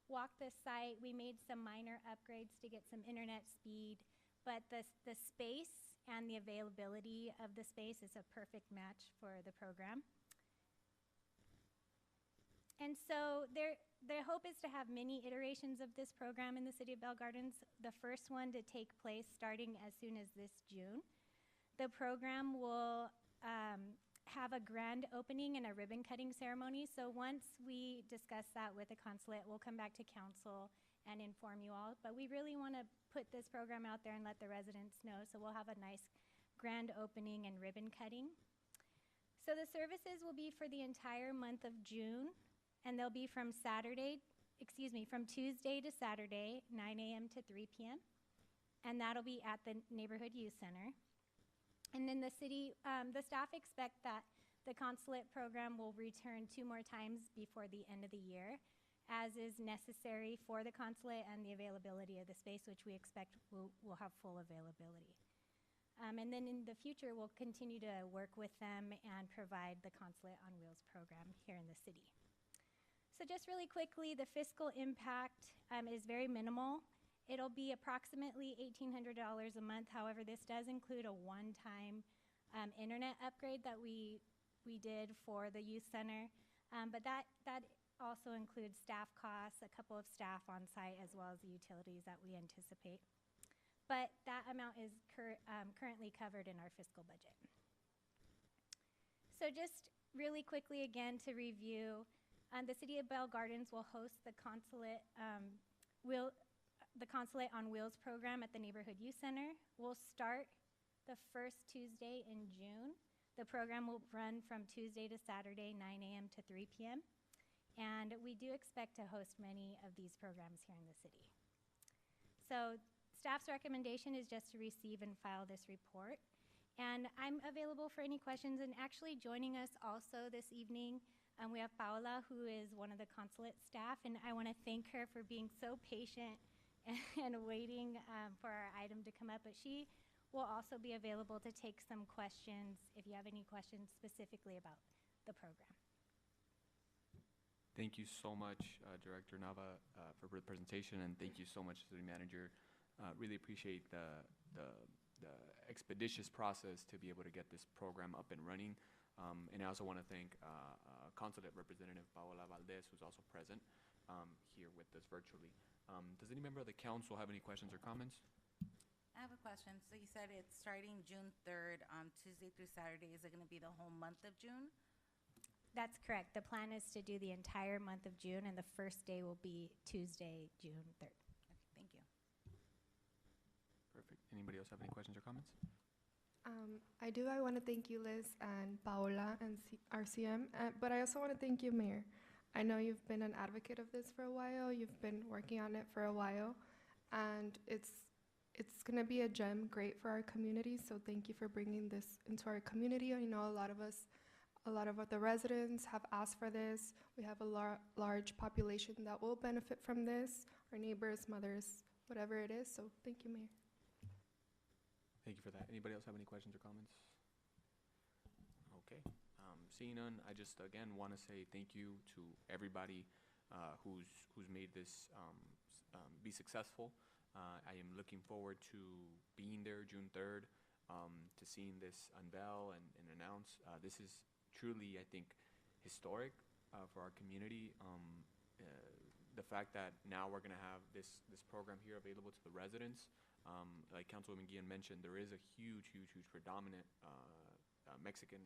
K: walked the site. We made some minor upgrades to get some internet speed, but the space and the availability of the space is a perfect match for the program. And so the hope is to have many iterations of this program in the City of Bell Gardens, the first one to take place starting as soon as this June. The program will have a grand opening and a ribbon cutting ceremony. So once we discuss that with the consulate, we'll come back to council and inform you all. But we really want to put this program out there and let the residents know. So we'll have a nice grand opening and ribbon cutting. So the services will be for the entire month of June, and they'll be from Tuesday to Saturday, 9 a.m. to 3 p.m. And that'll be at the Neighborhood Youth Center. And then the city, the staff expect that the consulate program will return 2 more times before the end of the year, as is necessary for the consulate and the availability of the space, which we expect will have full availability. And then in the future, we'll continue to work with them and provide the Consulate on Wheels program here in the city. So just really quickly, the fiscal impact is very minimal. It'll be approximately $1,800 a month. However, this does include a one-time internet upgrade that we did for the youth center. But that also includes staff costs, a couple of staff on site, as well as the utilities that we anticipate. But that amount is currently covered in our fiscal budget. So just really quickly again to review, the City of Bell Gardens will host the Consulate on Wheels program at the Neighborhood Youth Center. We'll start the first Tuesday in June. The program will run from Tuesday to Saturday, 9 a.m. to 3 p.m. And we do expect to host many of these programs here in the city. So staff's recommendation is just to receive and file this report. And I'm available for any questions. And actually joining us also this evening, we have Paola, who is one of the consulate staff. And I want to thank her for being so patient and waiting for our item to come up. But she will also be available to take some questions if you have any questions specifically about the program.
B: Thank you so much, Director Nava, for the presentation, and thank you so much, City Manager. Really appreciate the expeditious process to be able to get this program up and running. And I also want to thank Consulate Representative Paola Valdez, who's also present here with us virtually. Does any member of the council have any questions or comments?
C: I have a question. So you said it's starting June 3rd, Tuesday through Saturday. Is it going to be the whole month of June?
K: That's correct. The plan is to do the entire month of June, and the first day will be Tuesday, June 3rd.
C: Okay, thank you.
B: Perfect. Anybody else have any questions or comments?
E: I do. I want to thank you, Liz, and Paola, and RCM, but I also want to thank you, Mayor. I know you've been an advocate of this for a while. You've been working on it for a while, and it's going to be a gem, great for our community, so thank you for bringing this into our community. I know a lot of the residents have asked for this. We have a large population that will benefit from this, our neighbors, mothers, whatever it is, so thank you, Mayor.
B: Thank you for that. Anybody else have any questions or comments? Okay. Seeing none, I just again want to say thank you to everybody who's made this be successful. I am looking forward to being there June 3rd, to seeing this unveil and announce. This is truly, I think, historic for our community. The fact that now we're going to have this program here available to the residents. Like Councilwoman Guillen mentioned, there is a huge predominant Mexican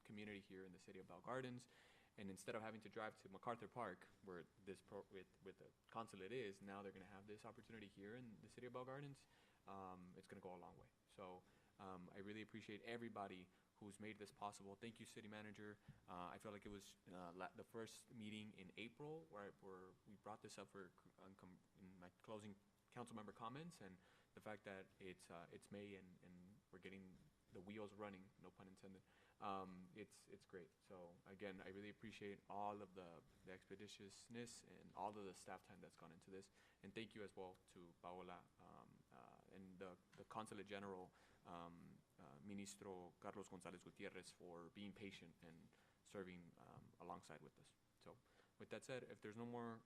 B: community here in the city of Bell Gardens. And instead of having to drive to MacArthur Park, where this with the consulate is, now they're going to have this opportunity here in the city of Bell Gardens. It's going to go a long way. So I really appreciate everybody who's made this possible. Thank you, City Manager. I feel like it was the first meeting in April where we brought this up for in my closing council member comments, and the fact that it's May and we're getting the wheels running, no pun intended. It's great. So again, I really appreciate all of the expeditiousness and all of the staff time that's gone into this. And thank you as well to Paola and the Consulate General, Ministro Carlos Gonzalez Gutierrez, for being patient and serving alongside with us. So with that said, if there's no more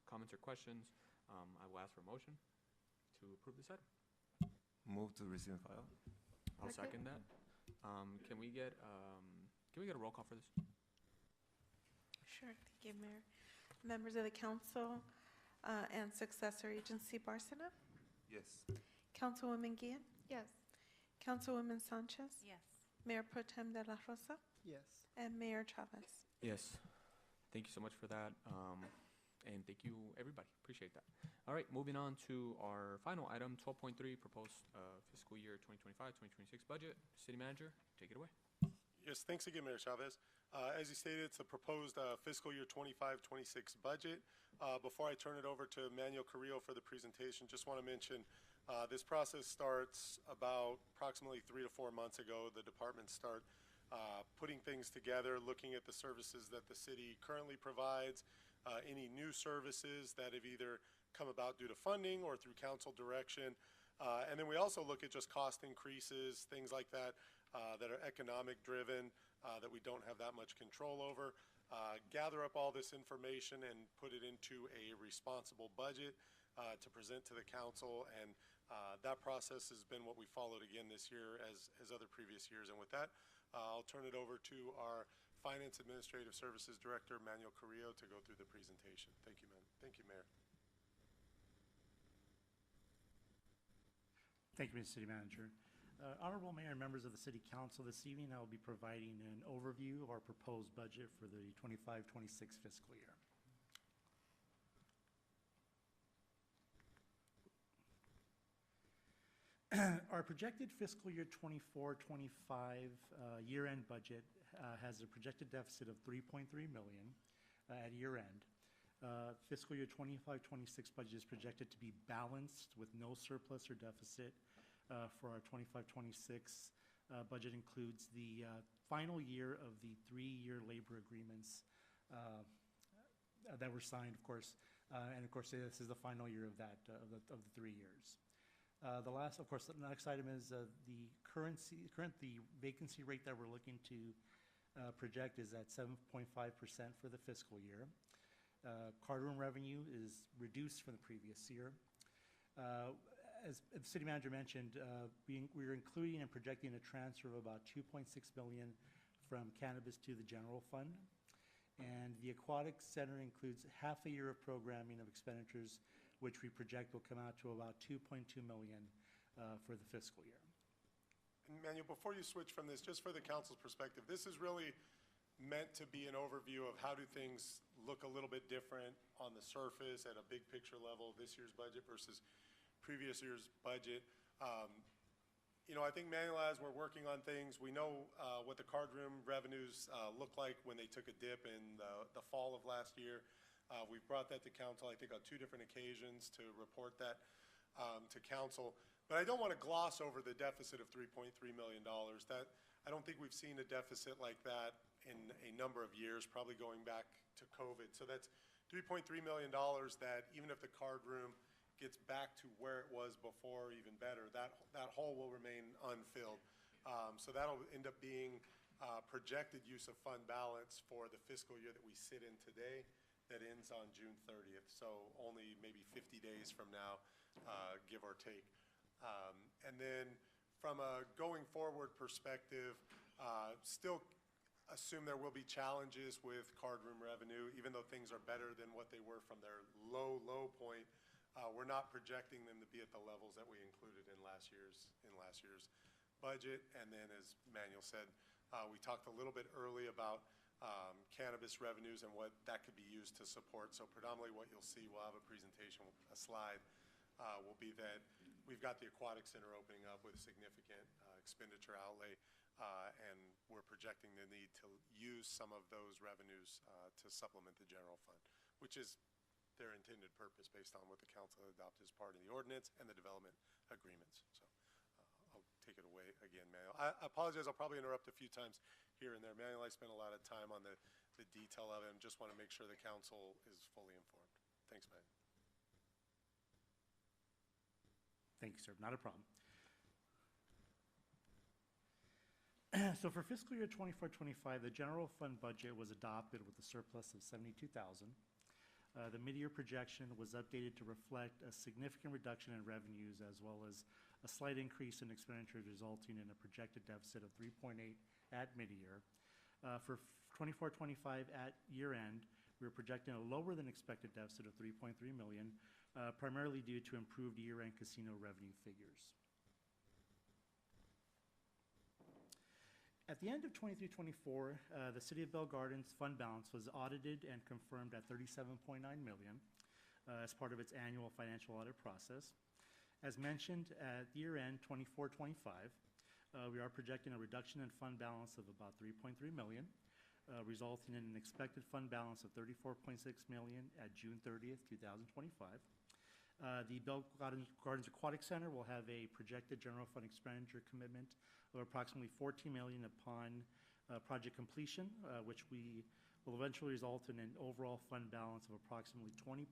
B: comments or questions, I will ask for a motion to approve this item.
D: Move to receive and file.
B: I'll second that. Can we get a roll call for this?
A: Sure, thank you, Mayor. Members of the council and successor agency, Barcena.
D: Yes.
A: Councilwoman Guillen.
E: Yes.
A: Councilwoman Sanchez.
C: Yes.
A: Mayor Pro Tem de la Rosa.
J: Yes.
A: And Mayor Chavez.
B: Yes. Thank you so much for that. And thank you, everybody. Appreciate that. All right, moving on to our final item, 12.3, proposed fiscal year 2025-2026 budget. City Manager, take it away.
H: Yes, thanks again, Mayor Chavez. As you stated, it's a proposed fiscal year 25-26 budget. Before I turn it over to Manuel Carrillo for the presentation, just want to mention this process starts about approximately 3 to 4 months ago. The departments start putting things together, looking at the services that the city currently provides, any new services that have either come about due to funding or through council direction. And then we also look at just cost increases, things like that, that are economic driven, that we don't have that much control over. gather up all this information and put it into a responsible budget to present to the council. And that process has been what we followed again this year as other previous years. And with that, I'll turn it over to our Finance Administrative Services Director, Manuel Carrillo, to go through the presentation. Thank you, man. Thank you, Mayor.
L: Thank you, Mr. City Manager. Honorable Mayor and members of the City Council, this evening I will be providing an overview of our proposed budget for the 25-26 fiscal year. Our projected fiscal year 24-25 year-end budget has a projected deficit of $3.3 million at year-end. Fiscal year 25-26 budget is projected to be balanced with no surplus or deficit. For our 25-26 budget includes the final year of the 3-year labor agreements that were signed, of course, and of course this is the final year of that of the 3 years. The next item is the vacancy rate that we're looking to project is at 7.5% for the fiscal year. Card room revenue is reduced from the previous year. As the City Manager mentioned, we're including and projecting a transfer of about $2.6 million from cannabis to the general fund. And the Aquatic Center includes half a year of programming of expenditures, which we project will come out to about $2.2 million for the fiscal year.
H: And Manuel, before you switch from this, just for the council's perspective, this is really meant to be an overview of how do things look a little bit different on the surface at a big picture level, this year's budget versus previous year's budget. You know, I think Manuel, as we're working on things, we know what the card room revenues look like when they took a dip in the fall of last year. We've brought that to council, I think, on 2 different occasions to report that to council. But I don't want to gloss over the deficit of $3.3 million. That, I don't think we've seen a deficit like that in a number of years, probably going back to COVID. So that's $3.3 million that even if the card room gets back to where it was before, even better, that hole will remain unfilled. So that'll end up being projected use of fund balance for the fiscal year that we sit in today that ends on June 30th. So only maybe 50 days from now, give or take. And then from a going forward perspective, still assume there will be challenges with card room revenue, even though things are better than what they were from their low point. We're not projecting them to be at the levels that we included in last year's budget. And then, as Manuel said, we talked a little bit early about cannabis revenues and what that could be used to support. So predominantly what you'll see, we'll have a presentation, a slide, will be that we've got the Aquatic Center opening up with significant expenditure outlay, and we're projecting the need to use some of those revenues to supplement the general fund, which is their intended purpose based on what the council adopted as part of the ordinance and the development agreements. So I'll take it away again, Manuel. I apologize, I'll probably interrupt a few times here and there. Manuel, I spent a lot of time on the detail of it and just want to make sure the council is fully informed. Thanks, Manuel.
L: Thank you, sir. Not a problem. So for fiscal year 24-25, the general fund budget was adopted with a surplus of $72,000. The mid-year projection was updated to reflect a significant reduction in revenues as well as a slight increase in expenditures, resulting in a projected deficit of 3.8 at mid-year. For 24-25 at year-end, we were projecting a lower than expected deficit of $3.3 million, primarily due to improved year-end casino revenue figures. At the end of 23-24, the City of Bell Gardens fund balance was audited and confirmed at $37.9 million as part of its annual financial audit process. As mentioned, at year-end 24-25, we are projecting a reduction in fund balance of about $3.3 million, resulting in an expected fund balance of $34.6 million at June 30th, 2025. The Bell Gardens Aquatic Center will have a projected general fund expenditure commitment of approximately $14 million upon project completion, which will eventually result in an overall fund balance of approximately $20.6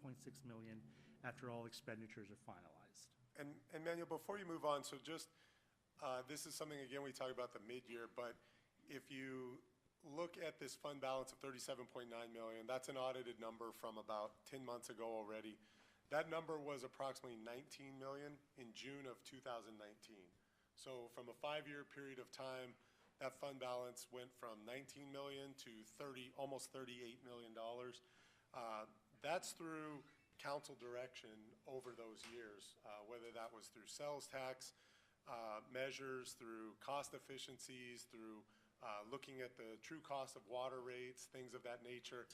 L: million after all expenditures are finalized.
H: And Manuel, before you move on, so just, this is something, again, we talk about the mid-year, but if you look at this fund balance of 37.9 million, that's an audited number from about 10 months ago already. That number was approximately 19 million in June of 2019. So from a 5-year period of time, that fund balance went from 19 million to almost $38 million. That's through council direction over those years, whether that was through sales tax measures, through cost efficiencies, through looking at the true cost of water rates, things of that nature.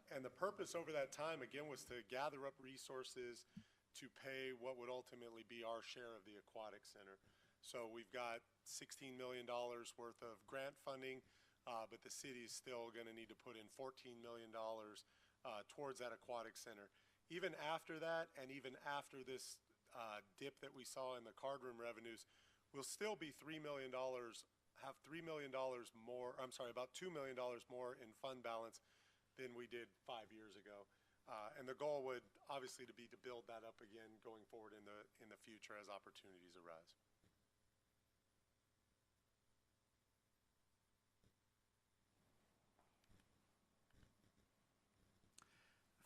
H: And the purpose over that time, again, was to gather up resources to pay what would ultimately be our share of the aquatic center. So we've got $16 million worth of grant funding, but the city is still going to need to put in $14 million towards that aquatic center. Even after that, and even after this dip that we saw in the card room revenues, we'll still be $3 million, have $3 million more, I'm sorry, about $2 million more in fund balance than we did 5 years ago. And the goal would obviously to build that up again going forward in the future as opportunities arise.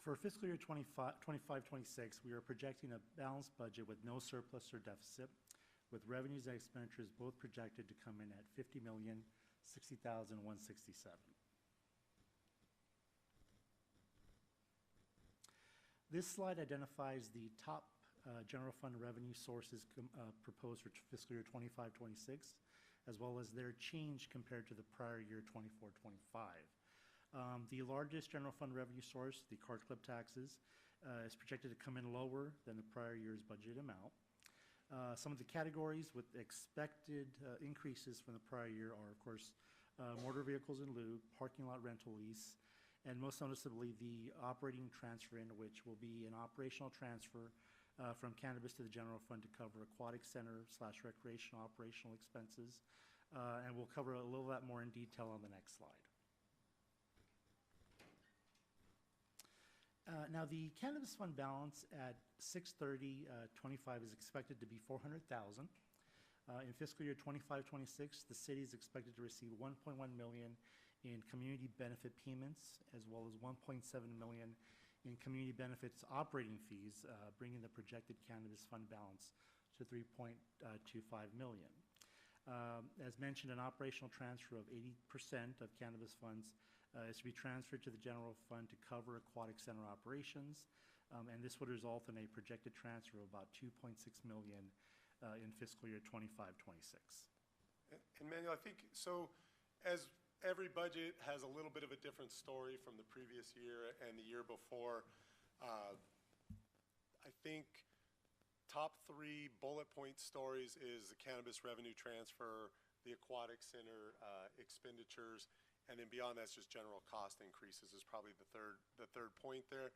L: For fiscal year 25-26, we are projecting a balanced budget with no surplus or deficit, with revenues and expenditures both projected to come in at $50,060,167. This slide identifies the top general fund revenue sources proposed for fiscal year 25-26, as well as their change compared to the prior year 24-25. The largest general fund revenue source, the card clip taxes, is projected to come in lower than the prior year's budget amount. Some of the categories with expected increases from the prior year are, of course, motor vehicles in lieu, parking lot rental lease, and most noticeably the operating transfer, in which will be an operational transfer from cannabis to the general fund to cover aquatic center / recreational operational expenses. And we'll cover a little bit more in detail on the next slide. Now, the cannabis fund balance at 6/30/25 is expected to be $400,000. In fiscal year 25-26, the city is expected to receive $1.1 million in community benefit payments, as well as $1.7 million in community benefits operating fees, bringing the projected cannabis fund balance to $3.25 million. As mentioned, an operational transfer of 80% of cannabis funds is to be transferred to the general fund to cover aquatic center operations, and this would result in a projected transfer of about $2.6 million in fiscal year 25-26.
H: And Manuel, I think, so as every budget has a little bit of a different story from the previous year and the year before, I think top 3 bullet point stories is the cannabis revenue transfer, the aquatic center expenditures, and then beyond that's just general cost increases is probably the third point there.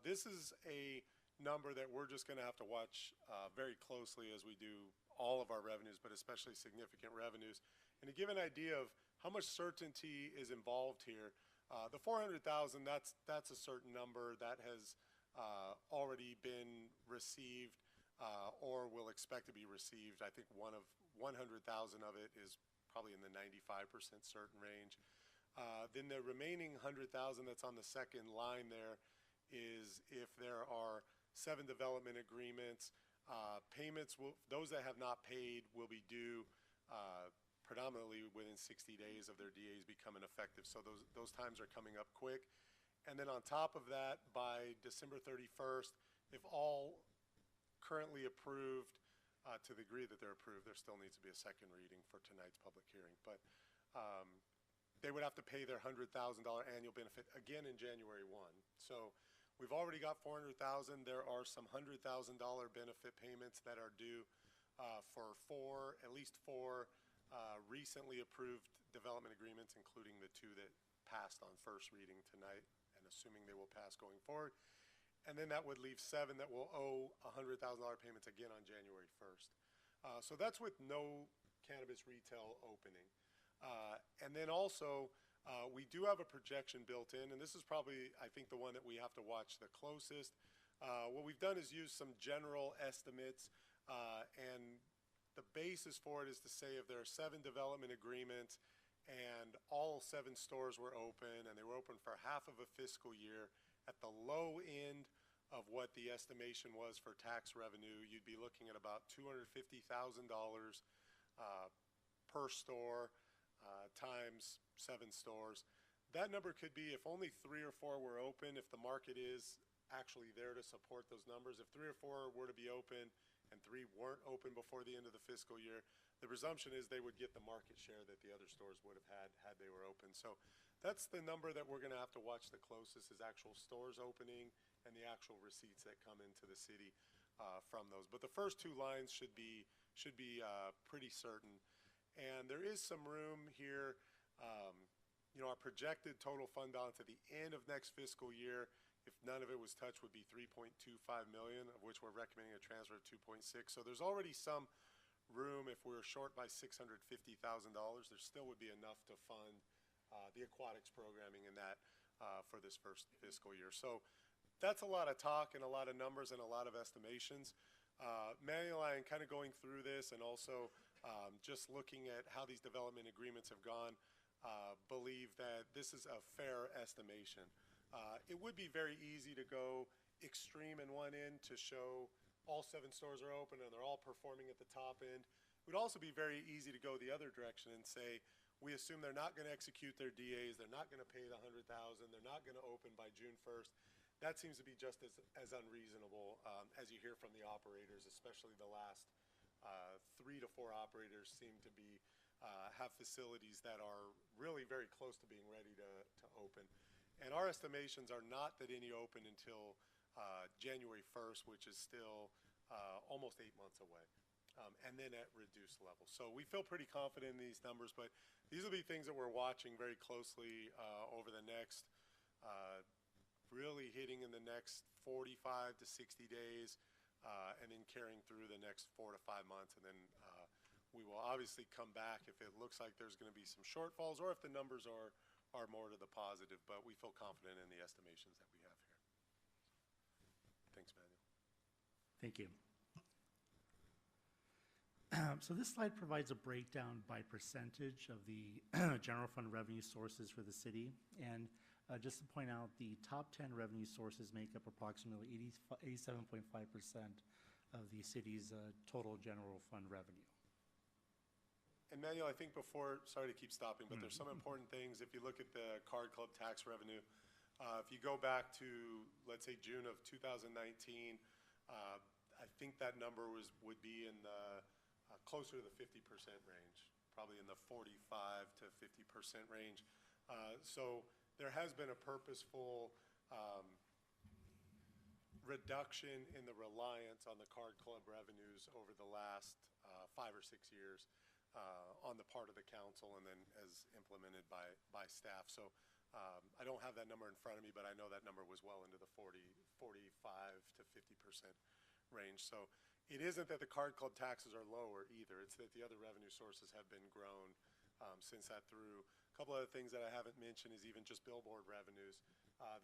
H: This is a number that we're just going to have to watch very closely as we do all of our revenues, but especially significant revenues. And to give an idea of how much certainty is involved here, the $400,000, that's a certain number that has already been received or will expect to be received. I think 100,000 of it is probably in the 95% certain range. Then the remaining 100,000 that's on the second line there is if there are 7 development agreements, payments those that have not paid will be due predominantly within 60 days of their DAs becoming effective. So those times are coming up quick. And then on top of that, by December 31st, if all currently approved, to the degree that they're approved, there still needs to be a second reading for tonight's public hearing. But they would have to pay their $100,000 annual benefit again in January 1. So we've already got $400,000. There are some $100,000 benefit payments that are due for at least four recently approved development agreements, including the 2 that passed on first reading tonight, and assuming they will pass going forward. And then that would leave 7 that will owe $100,000 payments again on January 1st. So that's with no cannabis retail opening. And then also, we do have a projection built in, and this is probably, I think, the one that we have to watch the closest. What we've done is use some general estimates, and the basis for it is to say if there are 7 development agreements and all 7 stores were open, and they were open for half of a fiscal year at the low end of what the estimation was for tax revenue, you'd be looking at about $250,000 per store times 7 stores. That number could be if only 3 or 4 were open, if the market is actually there to support those numbers. If 3 or 4 were to be open and 3 weren't open before the end of the fiscal year, the presumption is they would get the market share that the other stores would have had they were open. So that's the number that we're going to have to watch the closest, is actual stores opening and the actual receipts that come into the city from those. But the first 2 lines should be pretty certain. And there is some room here. Our projected total fund balance at the end of next fiscal year, if none of it was touched, would be $3.25 million, of which we're recommending a transfer of 2.6. So there's already some room. If we're short by $650,000, there still would be enough to fund the aquatics programming in that for this first fiscal year. So that's a lot of talk and a lot of numbers and a lot of estimations. Manuel and I, kind of going through this and also just looking at how these development agreements have gone, believe that this is a fair estimation. It would be very easy to go extreme in one end to show all 7 stores are open and they're all performing at the top end. It would also be very easy to go the other direction and say, we assume they're not going to execute their DAs, they're not going to pay the $100,000, they're not going to open by June 1st. That seems to be just as unreasonable as you hear from the operators, especially the last 3 to 4 operators seem to be have facilities that are really very close to being ready to open. And our estimations are not that any open until January 1st, which is still almost 8 months away, and then at reduced levels. So we feel pretty confident in these numbers, but these will be things that we're watching very closely over the next, really hitting in the next 45 to 60 days, and then carrying through the next 4 to 5 months. And then we will obviously come back if it looks like there's going to be some shortfalls or if the numbers are more to the positive, but we feel confident in the estimations that we have here. Thanks, Manuel.
L: Thank you. So this slide provides a breakdown by percentage of the general fund revenue sources for the city. And just to point out, the top 10 revenue sources make up approximately 87.5% of the city's total general fund revenue.
H: And Manuel, I think before, sorry to keep stopping, but there's some important things. If you look at the card club tax revenue, if you go back to, let's say, June of 2019, I think that number would be in the closer to the 50% range, probably in the 45 to 50% range. So there has been a purposeful reduction in the reliance on the card club revenues over the last 5 or 6 years on the part of the council and then as implemented by staff. So I don't have that number in front of me, but I know that number was well into the 45 to 50% range. So it isn't that the card club taxes are lower either. It's that the other revenue sources have been grown since that through. A couple other things that I haven't mentioned is even just billboard revenues.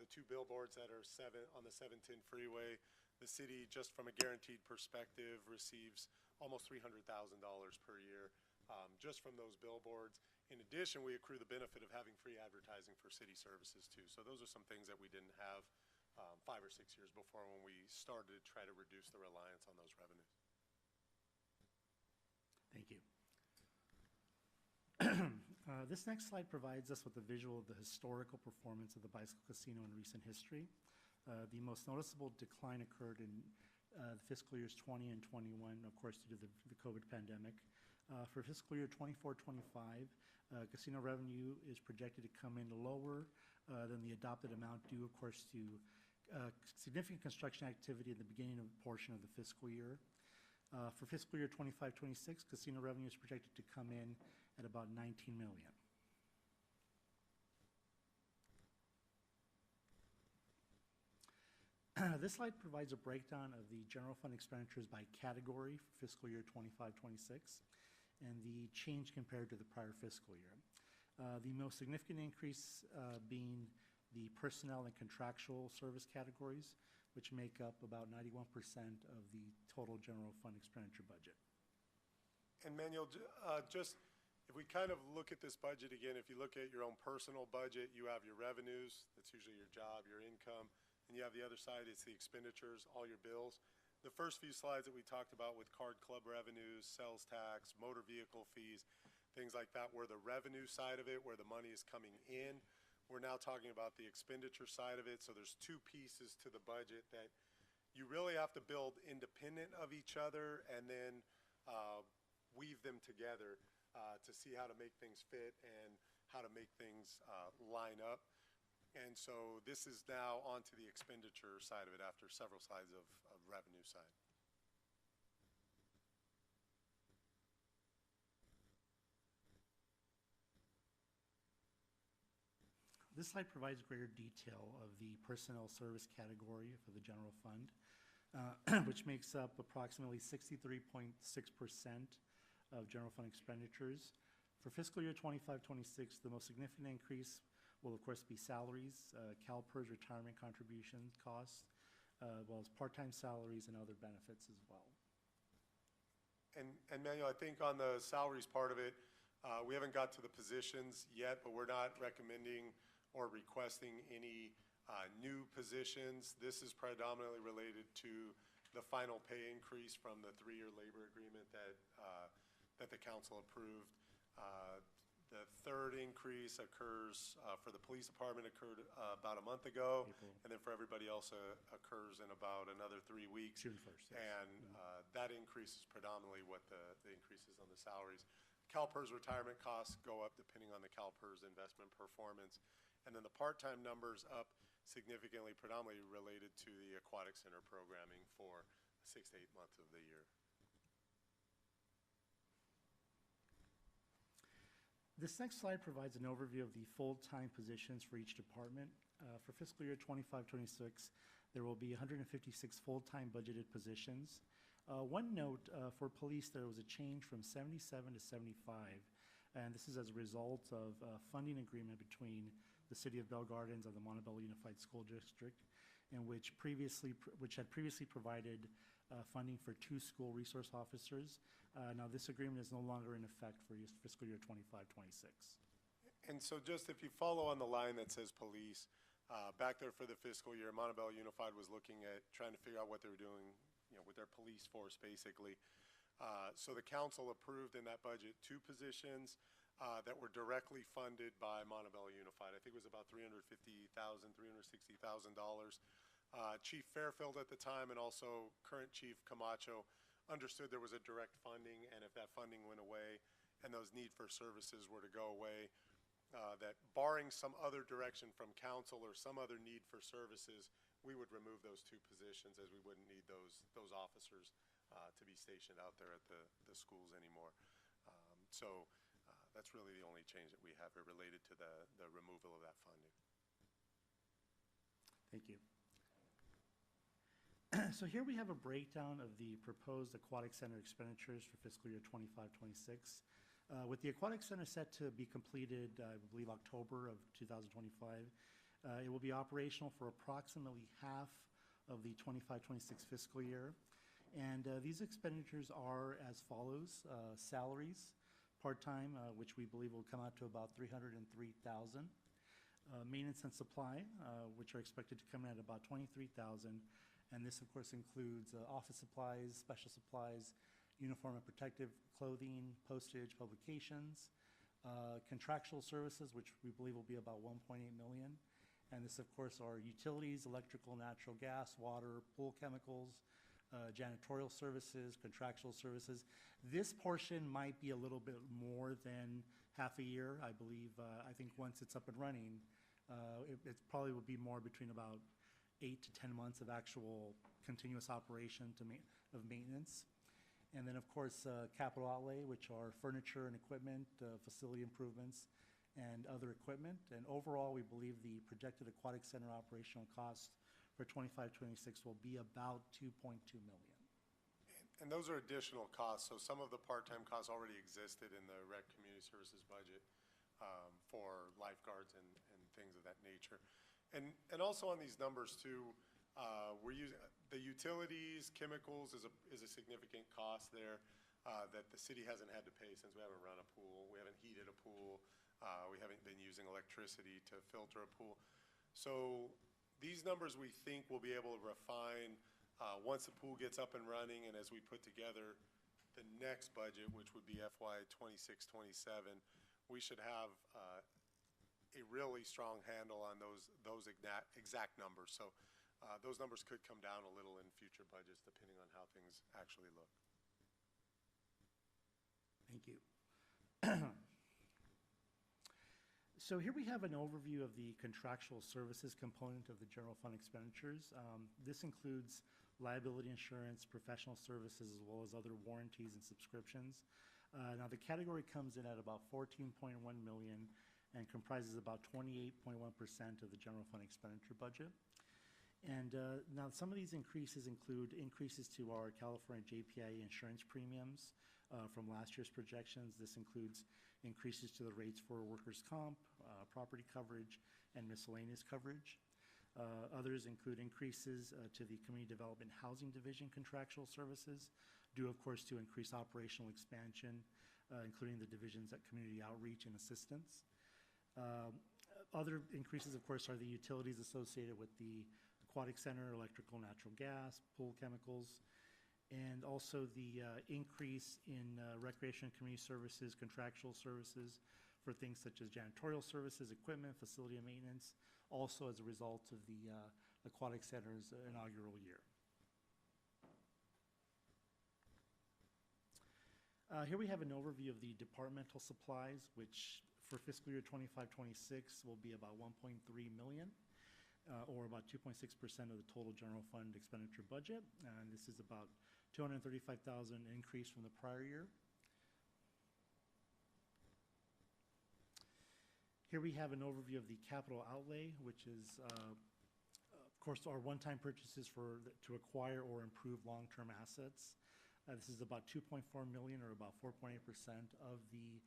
H: The 2 billboards that are on the 710 freeway, the city, just from a guaranteed perspective, receives almost $300,000 per year just from those billboards. In addition, we accrue the benefit of having free advertising for city services too. So those are some things that we didn't have 5 or 6 years before when we started to try to reduce the reliance on those revenues.
L: Thank you. This next slide provides us with a visual of the historical performance of the Bicycle Casino in recent history. The most noticeable decline occurred in the fiscal years 20 and 21, of course, due to the COVID pandemic. For fiscal year 24-25, casino revenue is projected to come in lower than the adopted amount due, of course, to significant construction activity at the beginning of the portion of the fiscal year. For fiscal year 25-26, casino revenue is projected to come in at about $19 million. This slide provides a breakdown of the general fund expenditures by category for fiscal year 25-26 and the change compared to the prior fiscal year. The most significant increase being the personnel and contractual service categories, which make up about 91% of the total general fund expenditure budget.
H: And Manuel, just if we kind of look at this budget again, if you look at your own personal budget, you have your revenues, that's usually your job, your income, and you have the other side, it's the expenditures, all your bills. The first few slides that we talked about with card club revenues, sales tax, motor vehicle fees, things like that, were the revenue side of it, where the money is coming in. We're now talking about the expenditure side of it, so there's two pieces to the budget that you really have to build independent of each other and then weave them together to see how to make things fit and how to make things line up. And so this is now onto the expenditure side of it after several slides of revenue side.
L: This slide provides greater detail of the personnel service category for the general fund, which makes up approximately 63.6% of general fund expenditures. For fiscal year 25-26, the most significant increase will of course be salaries, CalPERS retirement contribution costs, as well as part-time salaries and other benefits as well.
H: And Manuel, I think on the salaries part of it, we haven't got to the positions yet, but we're not recommending or requesting any new positions. This is predominantly related to the final pay increase from the 3-year labor agreement that the council approved. The third increase occurs for the police department occurred about a month ago,
L: April.
H: and then for everybody else occurs in about another 3 weeks.
L: June 1st. Yes.
H: And that increase is predominantly what the increase is on the salaries. CalPERS retirement costs go up depending on the CalPERS investment performance. And then the part-time numbers up significantly, predominantly related to the aquatic center programming for 6 to 8 months of the year.
L: This next slide provides an overview of the full-time positions for each department. For fiscal year 25-26, there will be 156 full-time budgeted positions. One note, for police, there was a change from 77 to 75, and this is as a result of a funding agreement between the City of Bell Gardens and the Montebello Unified School District, and which had previously provided funding for 2 school resource officers. Now this agreement is no longer in effect for fiscal year 25-26.
H: And so just if you follow on the line that says police, back there for the fiscal year, Montebello Unified was looking at trying to figure out what they were doing, with their police force basically. So the council approved in that budget 2 positions that were directly funded by Montebello Unified. I think it was about $350,000, $360,000. Chief Fairfield at the time and also current Chief Camacho understood there was a direct funding, and if that funding went away and those need for services were to go away, that barring some other direction from council or some other need for services, we would remove those 2 positions as we wouldn't need those officers to be stationed out there at the schools anymore. So that's really the only change that we have here related to the removal of that funding.
L: Thank you. So here we have a breakdown of the proposed aquatic center expenditures for fiscal year 25-26. With the aquatic center set to be completed, I believe, October of 2025, it will be operational for approximately half of the 25-26 fiscal year. And these expenditures are as follows: salaries, part-time, which we believe will come out to about $303,000. Maintenance and supply, which are expected to come in at about $23,000. And this, of course, includes office supplies, special supplies, uniform and protective clothing, postage, publications, contractual services, which we believe will be about $1.8 million. And this, of course, are utilities, electrical, natural gas, water, pool chemicals, janitorial services, contractual services. This portion might be a little bit more than half a year, I believe. I think once it's up and running, it probably will be more between about 8 to 10 months of actual continuous operation of maintenance. And then, of course, capital outlay, which are furniture and equipment, facility improvements, and other equipment. And overall, we believe the projected aquatic center operational cost for 25-26 will be about $2.2 million.
H: And those are additional costs. So some of the part-time costs already existed in the rec community services budget for lifeguards and things of that nature. And also on these numbers too, we're using the utilities, chemicals is a significant cost there. that the city hasn't had to pay since we haven't run a pool. We haven't heated a pool. We haven't been using electricity to filter a pool. So these numbers we think we'll be able to refine once the pool gets up and running, and as we put together the next budget, which would be FY 26-27, we should have a really strong handle on those exact numbers. So those numbers could come down a little in future budgets depending on how things actually look.
L: Thank you. So here we have an overview of the contractual services component of the general fund expenditures. This includes liability insurance, professional services, as well as other warranties and subscriptions. Now the category comes in at about 14.1 million and comprises about 28.1% of the general fund expenditure budget. And now some of these increases include increases to our California JPI insurance premiums from last year's projections. This includes increases to the rates for workers' comp, property coverage, and miscellaneous coverage. Others include increases to the Community Development Housing Division contractual services, due of course to increased operational expansion, including the divisions at Community Outreach and Assistance. Other increases, of course, are the utilities associated with the Aquatic Center, electrical, natural gas, pool chemicals, and also the increase in recreation and community services, contractual services for things such as janitorial services, equipment, facility and maintenance, also as a result of the Aquatic Center's inaugural year. Here we have an overview of the departmental supplies, which for fiscal year 25-26 will be about 1.3 million, or about 2.6% of the total general fund expenditure budget. And this is about 235,000 increase from the prior year. Here we have an overview of the capital outlay, which is, of course, our one-time purchases to acquire or improve long-term assets. This is about 2.4 million, or about 4.8% of the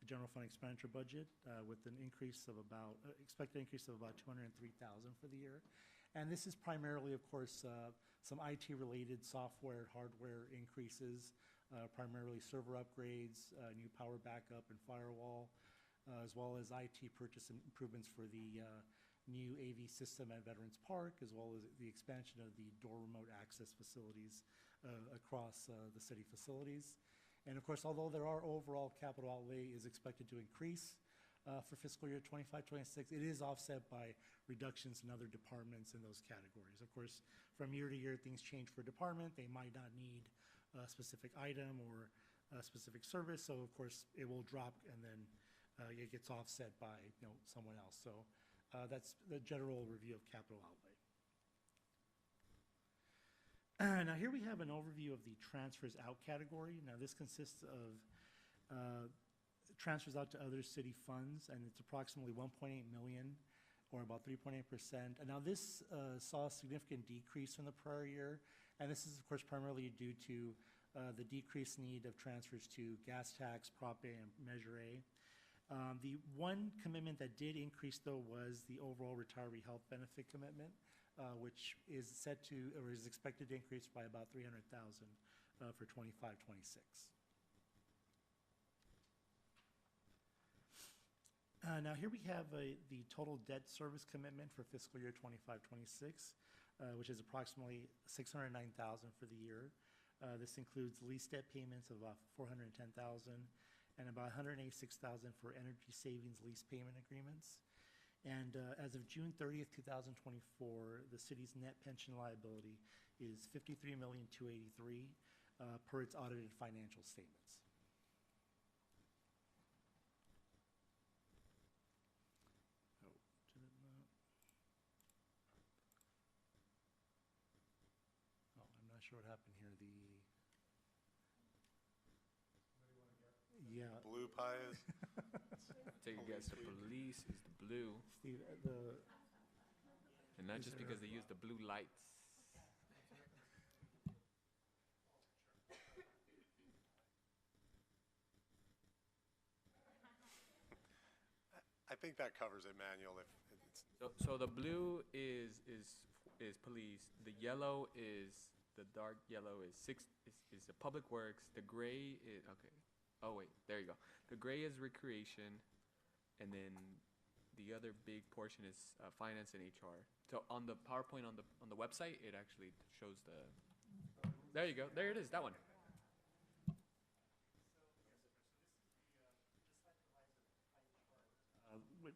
L: general fund expenditure budget, with an increase of about, expected increase of about 203,000 for the year. And this is primarily, of course, some IT-related software, hardware increases, primarily server upgrades, new power backup and firewall, as well as IT purchase improvements for the new AV system at Veterans Park, as well as the expansion of the door remote access facilities across the city facilities. And of course, although there are overall capital outlay is expected to increase for fiscal year 25-26, it is offset by reductions in other departments in those categories. Of course, from year to year, things change for department. They might not need a specific item or a specific service, so of course, it will drop and then it gets offset by someone else. So that's the general review of capital outlay. Now here we have an overview of the transfers out category. Now this consists of transfers out to other city funds, and it's approximately 1.8 million, or about 3.8%. And now this saw a significant decrease from the prior year, and this is of course primarily due to the decreased need of transfers to gas tax, Prop A, and Measure A. The one commitment that did increase, though, was the overall retiree health benefit commitment, which is set to, or is expected to increase by about 300,000 for 25-26. Now here we have the total debt service commitment for fiscal year 25-26, which is approximately 609,000 for the year. This includes lease debt payments of about 410,000 and about 186,000 for energy savings lease payment agreements. And as of June 30th, 2024, the city's net pension liability is $53,283,000 per its audited financial statements. I'm not sure what happened here. Yeah.
H: Blue pie is?
B: Take a guess. The police is the blue.
L: Steve,
B: and not just because they use the blue lights.
H: I think that covers it, Manuel. If it's
B: So the blue is police. The yellow is the dark yellow is is the public works. The gray is, okay. Oh wait, there you go. The gray is recreation, and then the other big portion is finance and HR. So on the PowerPoint on the website, it actually shows the. There you go. There it is. That one.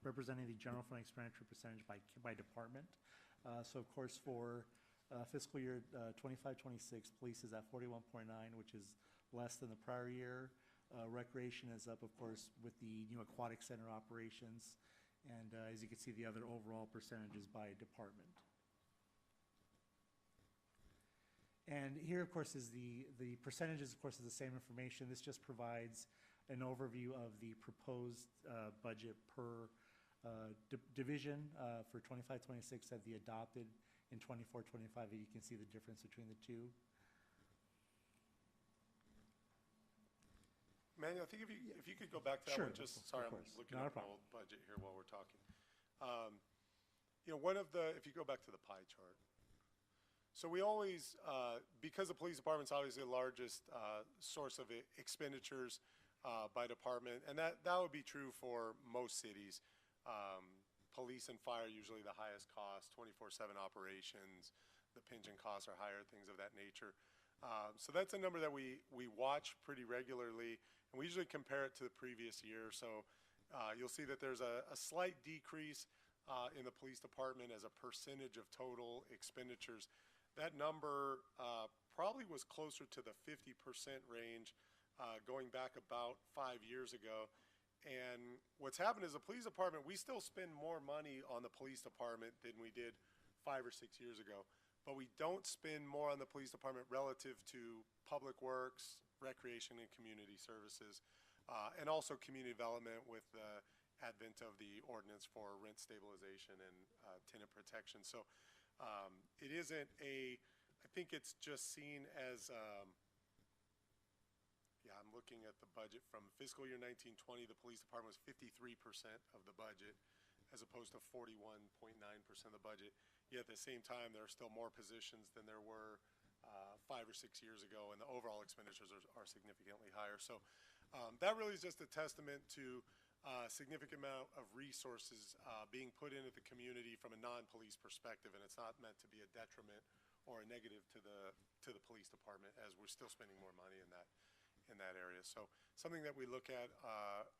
L: Representing the general fund expenditure percentage by department. So of course for fiscal year 25-26, police is at 41.9, which is less than the prior year. Recreation is up, of course, with the new aquatic center operations. And as you can see, the other overall percentages by department. And here, of course, is the percentages, of course, is the same information. This just provides an overview of the proposed budget per division for 25-26 that the adopted in 24-25. You can see the difference between the two.
H: Manuel, I think if you could go back to that
L: Sure,
H: one, just,
L: of
H: sorry, I'm
L: course.
H: looking
L: Not a
H: at an
L: problem.
H: old budget here while we're talking. You know, one of the, if you go back to the pie chart, so we always, because the police department's obviously the largest source of expenditures by department, and that would be true for most cities. Police and fire usually the highest cost, 24/7 operations, the pension costs are higher, things of that nature. So that's a number that we watch pretty regularly, and we usually compare it to the previous year. So you'll see that there's a slight decrease in the police department as a percentage of total expenditures. That number probably was closer to the 50% range going back about 5 years ago. And what's happened is the police department, we still spend more money on the police department than we did 5 or 6 years ago. But we don't spend more on the police department relative to public works, recreation and community services, and also community development with the advent of the ordinance for rent stabilization and tenant protection. So it isn't I think it's just seen as, yeah, I'm looking at the budget from fiscal year 19-20, the police department was 53% of the budget as opposed to 41.9% of the budget. Yet at the same time, there are still more positions than there were 5 or 6 years ago, and the overall expenditures are significantly higher. So that really is just a testament to a significant amount of resources being put into the community from a non-police perspective, and it's not meant to be a detriment or a negative to the police department, as we're still spending more money in that area. So something that we look at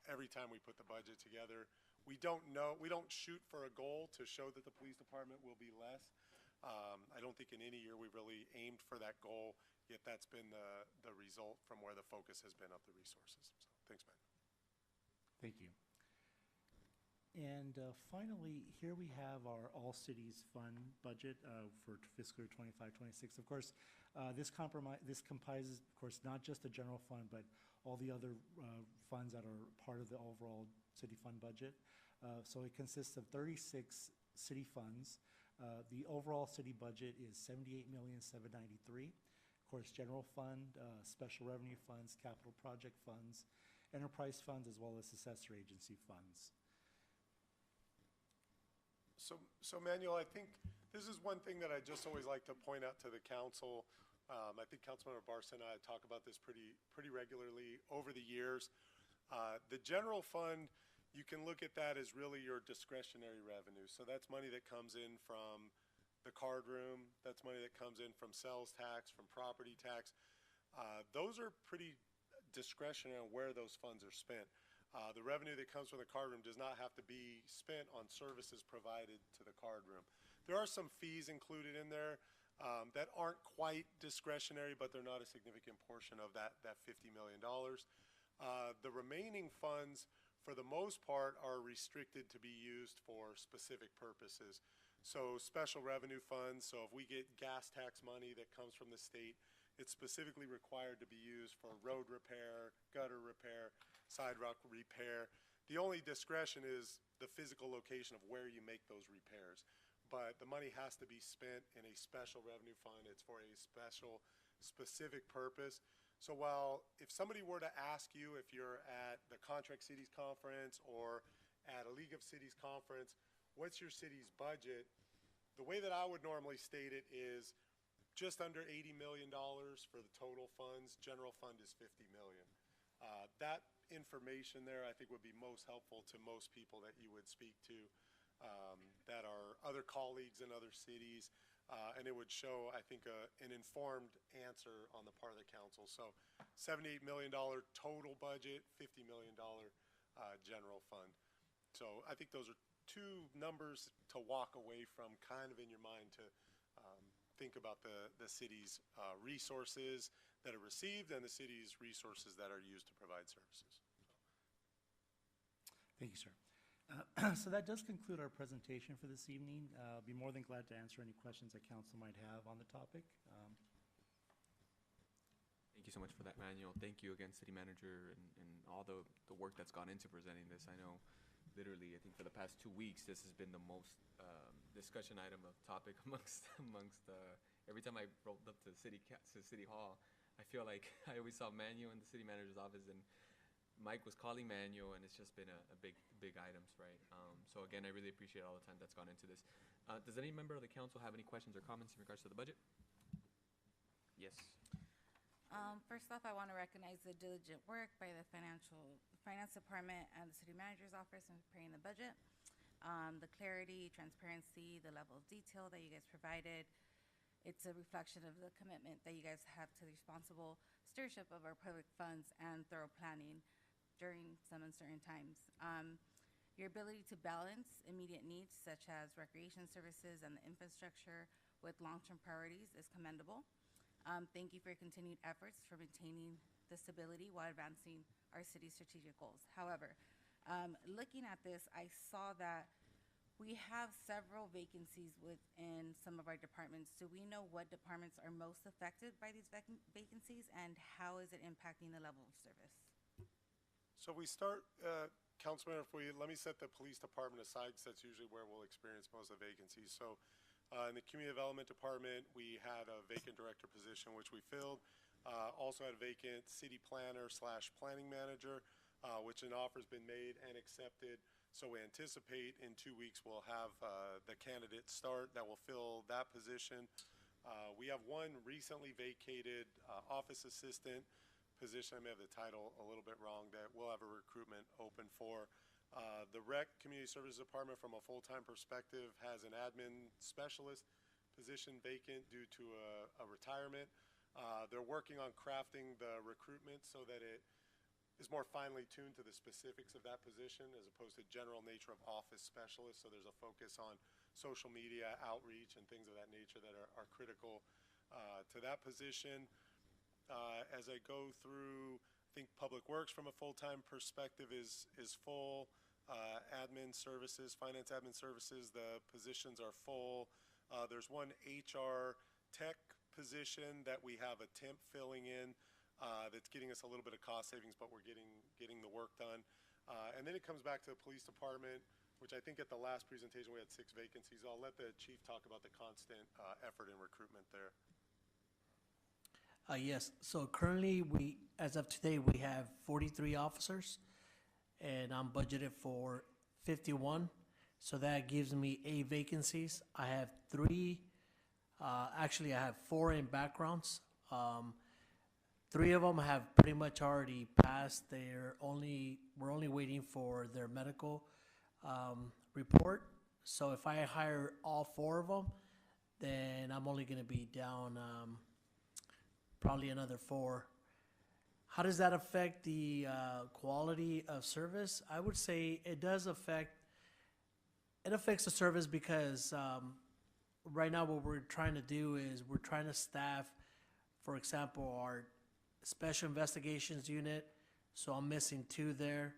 H: every time we put the budget together. We don't shoot for a goal to show that the police department will be less. I don't think in any year we've really aimed for that goal, yet that's been the result from where the focus has been of the resources. So thanks, man.
L: Thank you. And finally, here we have our All Cities Fund budget for fiscal year 25-26. Of course, this comprises, of course, not just the general fund, but all the other funds that are part of the overall city fund budget. So it consists of 36 city funds. The overall city budget is $78,793,000. Of course, general fund, special revenue funds, capital project funds, enterprise funds, as well as successor agency funds.
H: So Manuel, I think this is one thing that I just always like to point out to the council. I think Councilmember Barca and I talk about this pretty regularly over the years. The general fund, you can look at that as really your discretionary revenue. So that's money that comes in from the card room. That's money that comes in from sales tax, from property tax. Those are pretty discretionary on where those funds are spent. The revenue that comes from the card room does not have to be spent on services provided to the card room. There are some fees included in there that aren't quite discretionary, but they're not a significant portion of that $50 million. The remaining funds, for the most part, are restricted to be used for specific purposes. So special revenue funds, so if we get gas tax money that comes from the state, it's specifically required to be used for road repair, gutter repair, sidewalk repair. The only discretion is the physical location of where you make those repairs. But the money has to be spent in a special revenue fund. It's for a special, specific purpose. So while if somebody were to ask you if you're at the Contract Cities Conference or at a League of Cities Conference, what's your city's budget? The way that I would normally state it is just under $80 million for the total funds. General fund is $50 million. That information there, I think, would be most helpful to most people that you would speak to, that are other colleagues in other cities, and it would show, I think, an informed answer on the part of the council. So $78 million total budget, $50 million general fund. So I think those are two numbers to walk away from kind of in your mind to think about the city's resources that are received and the city's resources that are used to provide services.
L: Thank you, sir. So that does conclude our presentation for this evening. I'll be more than glad to answer any questions that council might have on the topic.
B: Thank you so much for that, Manuel. Thank you again, City Manager, and all the work that's gone into presenting this. I know, literally, I think for the past 2 weeks, this has been the most discussion item of topic amongst every time I rolled up to City Hall, I feel like I always saw Manuel in the City Manager's office, and Mike was calling Manuel, and it's just been a big items, right? So again, I really appreciate all the time that's gone into this. Does any member of the council have any questions or comments in regards to the budget? Yes.
C: First off, I want to recognize the diligent work by the finance department and the city manager's office in preparing the budget. The clarity, transparency, the level of detail that you guys provided, it's a reflection of the commitment that you guys have to the responsible stewardship of our public funds and thorough planning during some uncertain times. Your ability to balance immediate needs such as recreation services and the infrastructure with long-term priorities is commendable. Thank you for your continued efforts for maintaining the stability while advancing our city's strategic goals. However, looking at this, I saw that we have several vacancies within some of our departments. Do we know what departments are most affected by these vacancies, and how is it impacting the level of service?
H: So we start, Councilman, let me set the police department aside, because that's usually where we'll experience most of the vacancies. So in the community development department, we had a vacant director position, which we filled. Also had a vacant city planner / planning manager, which an offer's been made and accepted. So we anticipate in 2 weeks we'll have the candidate start that will fill that position. We have one recently vacated office assistant position. I may have the title a little bit wrong, that we'll have a recruitment open for. The Rec Community Services Department, from a full-time perspective, has an admin specialist position vacant due to a retirement. They're working on crafting the recruitment so that it is more finely tuned to the specifics of that position as opposed to general nature of office specialists. So there's a focus on social media outreach and things of that nature that are critical to that position. As I go through, I think Public Works from a full-time perspective is full. Admin services, finance admin services, the positions are full. There's one HR tech position that we have a temp filling in. That's getting us a little bit of cost savings, but we're getting the work done. And then it comes back to the police department, which I think at the last presentation we had 6 vacancies. I'll let the chief talk about the constant effort in recruitment there.
M: Yes, so currently as of today, we have 43 officers, and I'm budgeted for 51. So that gives me 8 vacancies. I have 3, actually I have 4 in backgrounds. 3 of them have pretty much already passed. We're only waiting for their medical report. So if I hire all 4 of them, then I'm only going to be down probably another 4. How does that affect the quality of service? I would say it does affect. It affects the service because right now what we're trying to do is we're trying to staff, for example, our Special Investigations Unit, so I'm missing 2 there.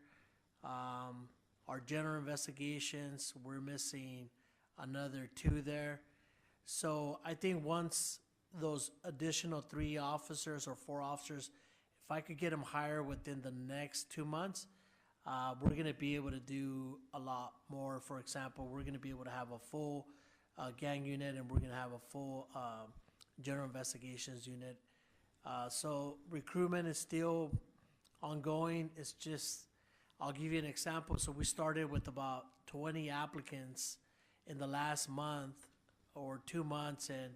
M: Our General Investigations, we're missing another 2 there. So I think once those additional 3 officers or 4 officers, if I could get them hired within the next 2 months, we're going to be able to do a lot more. For example, we're going to be able to have a full gang unit, and we're going to have a full General Investigations Unit. So recruitment is still ongoing. It's just, I'll give you an example. So we started with about 20 applicants in the last month or 2 months, and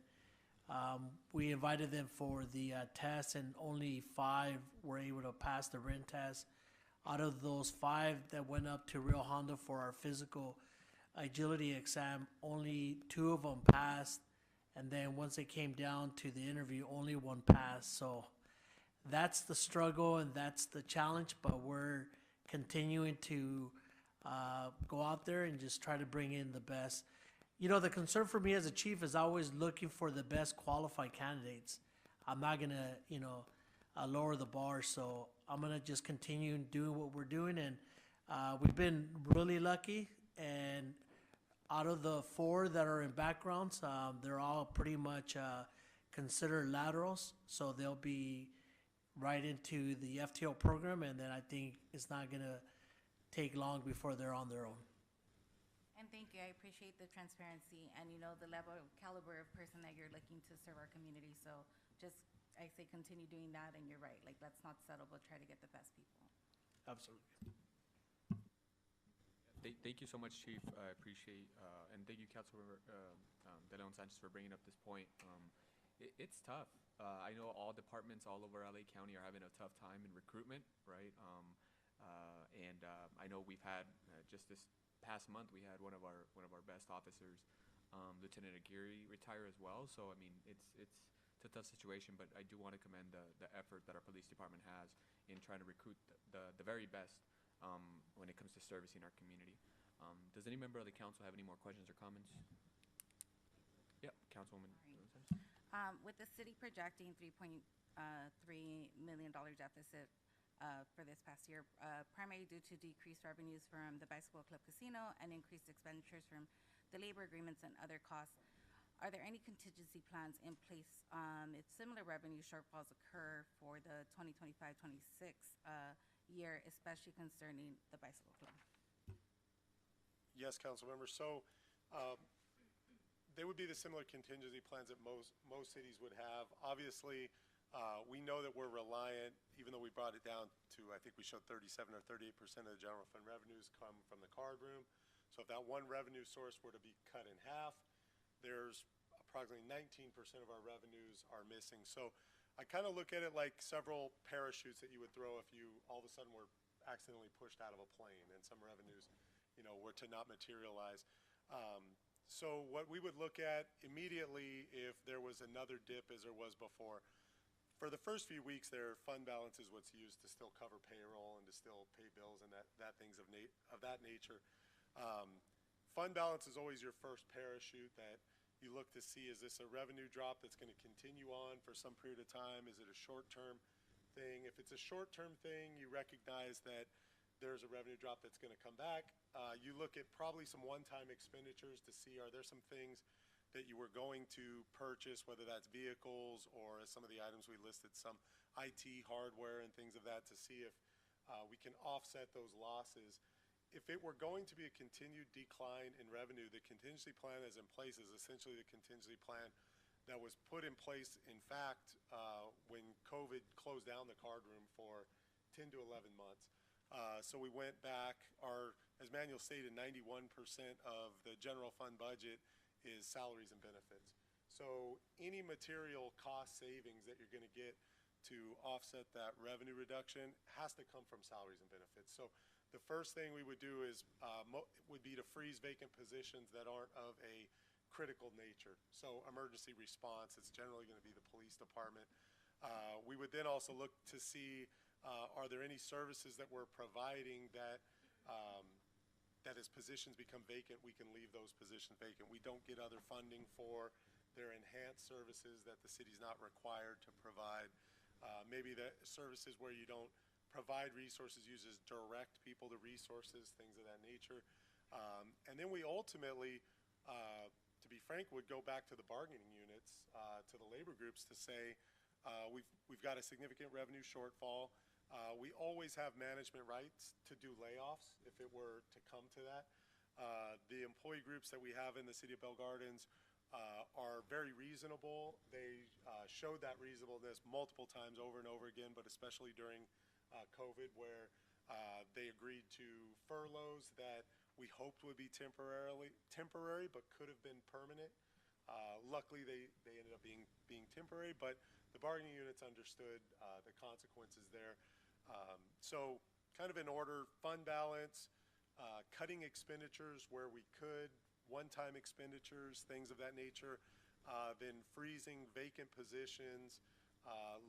M: We invited them for the test, and only 5 were able to pass the written test. Out of those 5 that went up to Rio Hondo for our physical agility exam, only 2 of them passed. And then once it came down to the interview, only 1 passed. So that's the struggle and that's the challenge, but we're continuing to go out there and just try to bring in the best. You know, the concern for me as a chief is always looking for the best qualified candidates. I'm not going to, lower the bar, so I'm going to just continue doing what we're doing. And we've been really lucky, and out of the 4 that are in backgrounds, they're all pretty much considered laterals, so they'll be right into the FTO program, and then I think it's not going to take long before they're on their own.
C: And thank you. I appreciate the transparency and, the level of caliber of person that you're looking to serve our community. So just, I say continue doing that, and you're right. Like, let's not settle, but try to get the best people.
M: Absolutely.
B: Thank you so much, Chief. I appreciate, and thank you, Councilmember De Leon Sanchez, for bringing up this point. It's tough. I know all departments all over LA County are having a tough time in recruitment, right? I know we've had just this past month we had one of our best officers, Lieutenant Aguirre, retire as well. So I mean, it's a tough situation, but I do want to commend the effort that our police department has in trying to recruit the very best when it comes to servicing our community. Does any member of the council have any more questions or comments? Yep, Councilwoman.
C: With the city projecting $3.3 million deficit for this past year, primarily due to decreased revenues from the Bicycle Club Casino and increased expenditures from the labor agreements and other costs, are there any contingency plans in place if similar revenue shortfalls occur for the 2025-26 year, especially concerning the Bicycle Club?
H: Yes, council members. So they would be the similar contingency plans that most cities would have. Obviously, we know that we're reliant, even though we brought it down to, I think we showed 37 or 38% of the general fund revenues come from the card room. So if that one revenue source were to be cut in half, there's approximately 19% of our revenues are missing. So I kind of look at it like several parachutes that you would throw if you all of a sudden were accidentally pushed out of a plane and some revenues, were to not materialize. So what we would look at immediately if there was another dip as there was before, for the first few weeks, their fund balance is what's used to still cover payroll and to still pay bills and that things of that nature. Fund balance is always your first parachute that you look to see, is this a revenue drop that's going to continue on for some period of time? Is it a short-term thing? If it's a short-term thing, you recognize that there's a revenue drop that's going to come back. You look at probably some one-time expenditures to see, are there some things that you were going to purchase, whether that's vehicles or some of the items we listed, some IT hardware and things of that, to see if we can offset those losses. If it were going to be a continued decline in revenue, the contingency plan is in place is essentially the contingency plan that was put in place, in fact, when COVID closed down the card room for 10 to 11 months. So we went back, as Manuel stated, 91% of the general fund budget is salaries and benefits. So any material cost savings that you're going to get to offset that revenue reduction has to come from salaries and benefits. So the first thing we would do is would be to freeze vacant positions that aren't of a critical nature. So emergency response, it's generally going to be the police department. We would then also look to see, are there any services that we're providing that that as positions become vacant, we can leave those positions vacant. We don't get other funding for their enhanced services that the city's not required to provide. Maybe the services where you don't provide resources, uses direct people to resources, things of that nature. And then we ultimately, to be frank, would go back to the bargaining units, to the labor groups to say, we've got a significant revenue shortfall. We always have management rights to do layoffs if it were to come to that. The employee groups that we have in the city of Bell Gardens are very reasonable. They showed that reasonableness multiple times over and over again, but especially during COVID, where they agreed to furloughs that we hoped would be temporary, but could have been permanent. Luckily, they ended up being temporary, but the bargaining units understood the consequences there. So kind of in order, fund balance, cutting expenditures where we could, one-time expenditures, things of that nature, then freezing vacant positions,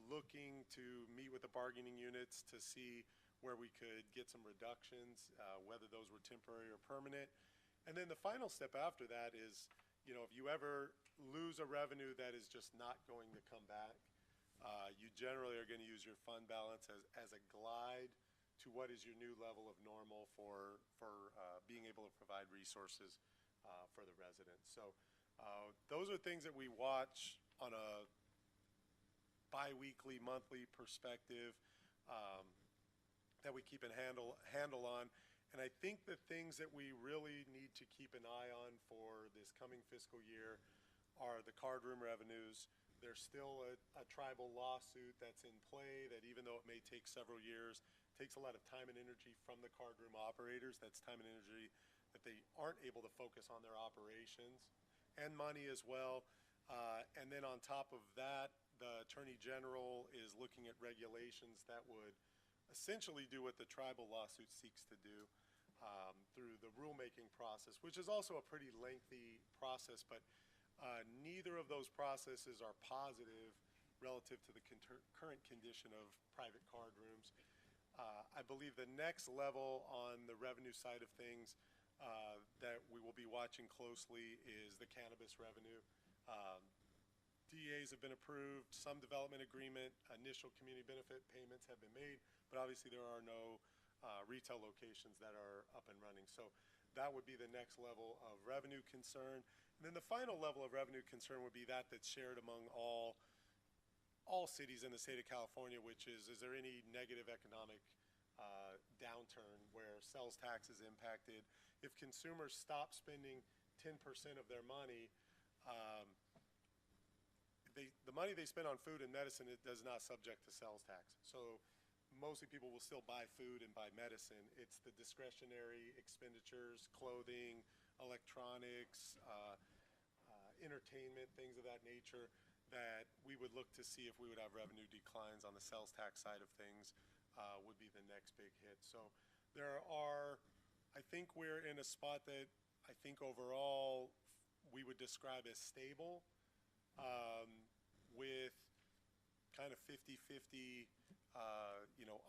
H: looking to meet with the bargaining units to see where we could get some reductions, whether those were temporary or permanent. And then the final step after that is, you know, if you ever lose a revenue that is just not going to come back, you generally are going to use your fund balance as a glide to what is your new level of normal for being able to provide resources for the residents. So those are things that we watch on a bi-weekly, monthly perspective, that we keep a handle on. And I think the things that we really need to keep an eye on for this coming fiscal year are the card room revenues. There's still a tribal lawsuit that's in play that, even though it may take several years, takes a lot of time and energy from the card room operators. That's time and energy that they aren't able to focus on their operations, and money as well. And then on top of that, the Attorney General is looking at regulations that would essentially do what the tribal lawsuit seeks to do through the rulemaking process, which is also a pretty lengthy process, but neither of those processes are positive relative to the current condition of private card rooms. I believe the next level on the revenue side of things that we will be watching closely is the cannabis revenue. DAs have been approved, some development agreement, initial community benefit payments have been made, but obviously there are no retail locations that are up and running. So that would be the next level of revenue concern. And then the final level of revenue concern would be that's shared among all cities in the state of California, which is there any negative economic downturn where sales tax is impacted? If consumers stop spending 10% of their money, the money they spend on food and medicine, it does not subject to sales tax. So mostly people will still buy food and buy medicine. It's the discretionary expenditures, clothing, electronics, entertainment, things of that nature, that we would look to see if we would have revenue declines on the sales tax side of things, would be the next big hit. So I think we're in a spot that I think overall we would describe as stable, with kind of 50-50,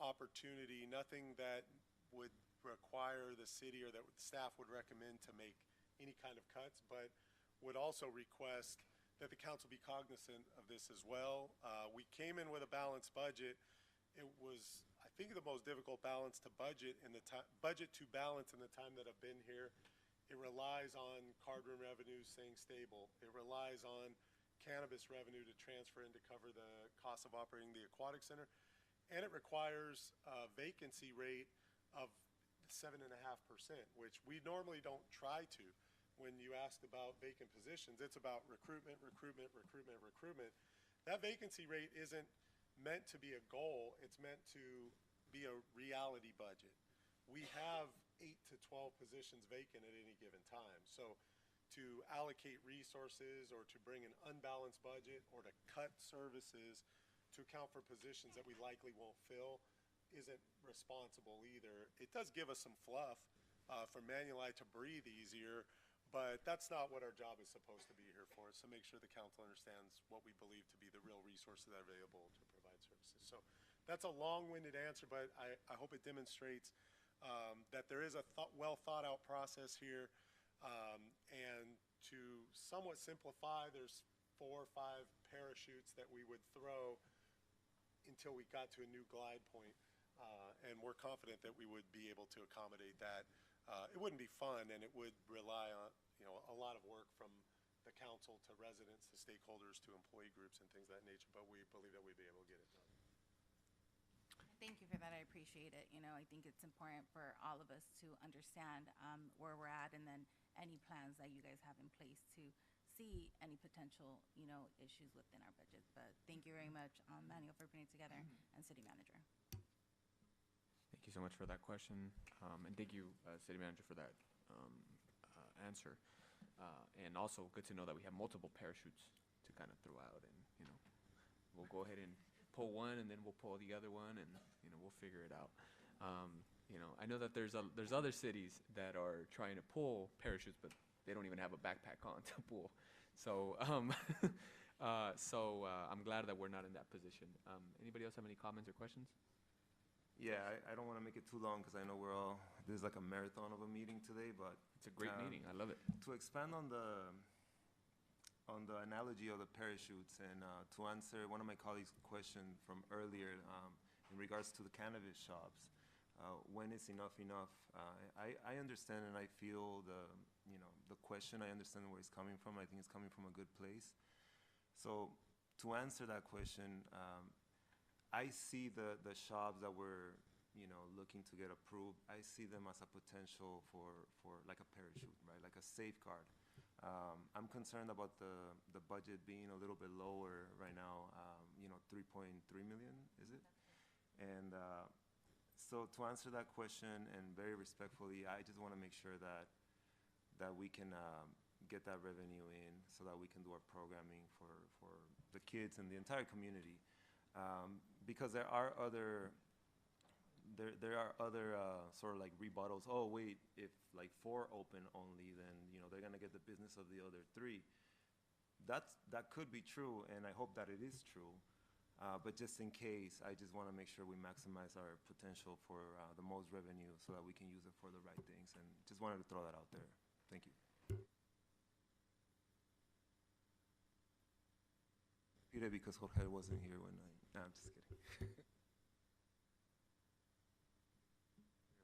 H: opportunity, nothing that would require the city or that the staff would recommend to make any kind of cuts, but would also request that the council be cognizant of this as well. We came in with a balanced budget. It was, I think, the most difficult balance to budget in the budget to balance in the time that I've been here. It relies on card room revenues staying stable. It relies on cannabis revenue to transfer in to cover the cost of operating the aquatic center. And it requires a vacancy rate of 7.5%, which we normally don't try to. When you asked about vacant positions, it's about recruitment, recruitment, recruitment, recruitment. That vacancy rate isn't meant to be a goal. It's meant to be a reality budget. We have 8 to 12 positions vacant at any given time. So to allocate resources or to bring an unbalanced budget or to cut services to account for positions that we likely won't fill isn't responsible either. It does give us some fluff for Manulife to breathe easier, but that's not what our job is supposed to be here for. So make sure the council understands what we believe to be the real resources that are available to provide services. So that's a long-winded answer, but I hope it demonstrates that there is a well thought out process here. And to somewhat simplify, there's 4 or 5 parachutes that we would throw until we got to a new glide point. And we're confident that we would be able to accommodate that. It wouldn't be fun, and it would rely on, a lot of work from the council to residents to stakeholders to employee groups and things of that nature, but we believe that we'd be able to get it done.
C: Thank you for that. I appreciate it. I think it's important for all of us to understand where we're at, and then any plans that you guys have in place to see any potential, issues within our budget. But thank you very much, Manuel, for putting it together, and City Manager.
B: Thank you so much for that question, and thank you, City Manager, for that answer. And also good to know that we have multiple parachutes to kind of throw out, and we'll go ahead and pull one, and then we'll pull the other one, and we'll figure it out. I know that there's other cities that are trying to pull parachutes, but they don't even have a backpack on to pull. So I'm glad that we're not in that position. Anybody else have any comments or questions?
D: Yeah, I don't want to make it too long because I know this is like a marathon of a meeting today, but
B: It's a great meeting. I love it.
D: to expand on the analogy of the parachutes and to answer one of my colleagues' question from earlier in regards to the cannabis shops, when is enough enough? I understand and I feel the question. I understand where it's coming from. I think it's coming from a good place. So to answer that question, I see the shops that we're looking to get approved. I see them as a potential for like a parachute, right? Like a safeguard. I'm concerned about the budget being a little bit lower right now. 3.3 million, is it? And so to answer that question, and very respectfully, I just want to make sure that we can get that revenue in so that we can do our programming for the kids and the entire community. Because there are other sort of like rebuttals. Oh wait, if like 4 open only, then they're gonna get the business of the other 3. That could be true, and I hope that it is true. But just in case, I just want to make sure we maximize our potential for the most revenue so that we can use it for the right things. And just wanted to throw that out there. Thank you. Peter, because Jorge wasn't here when no, I'm just kidding.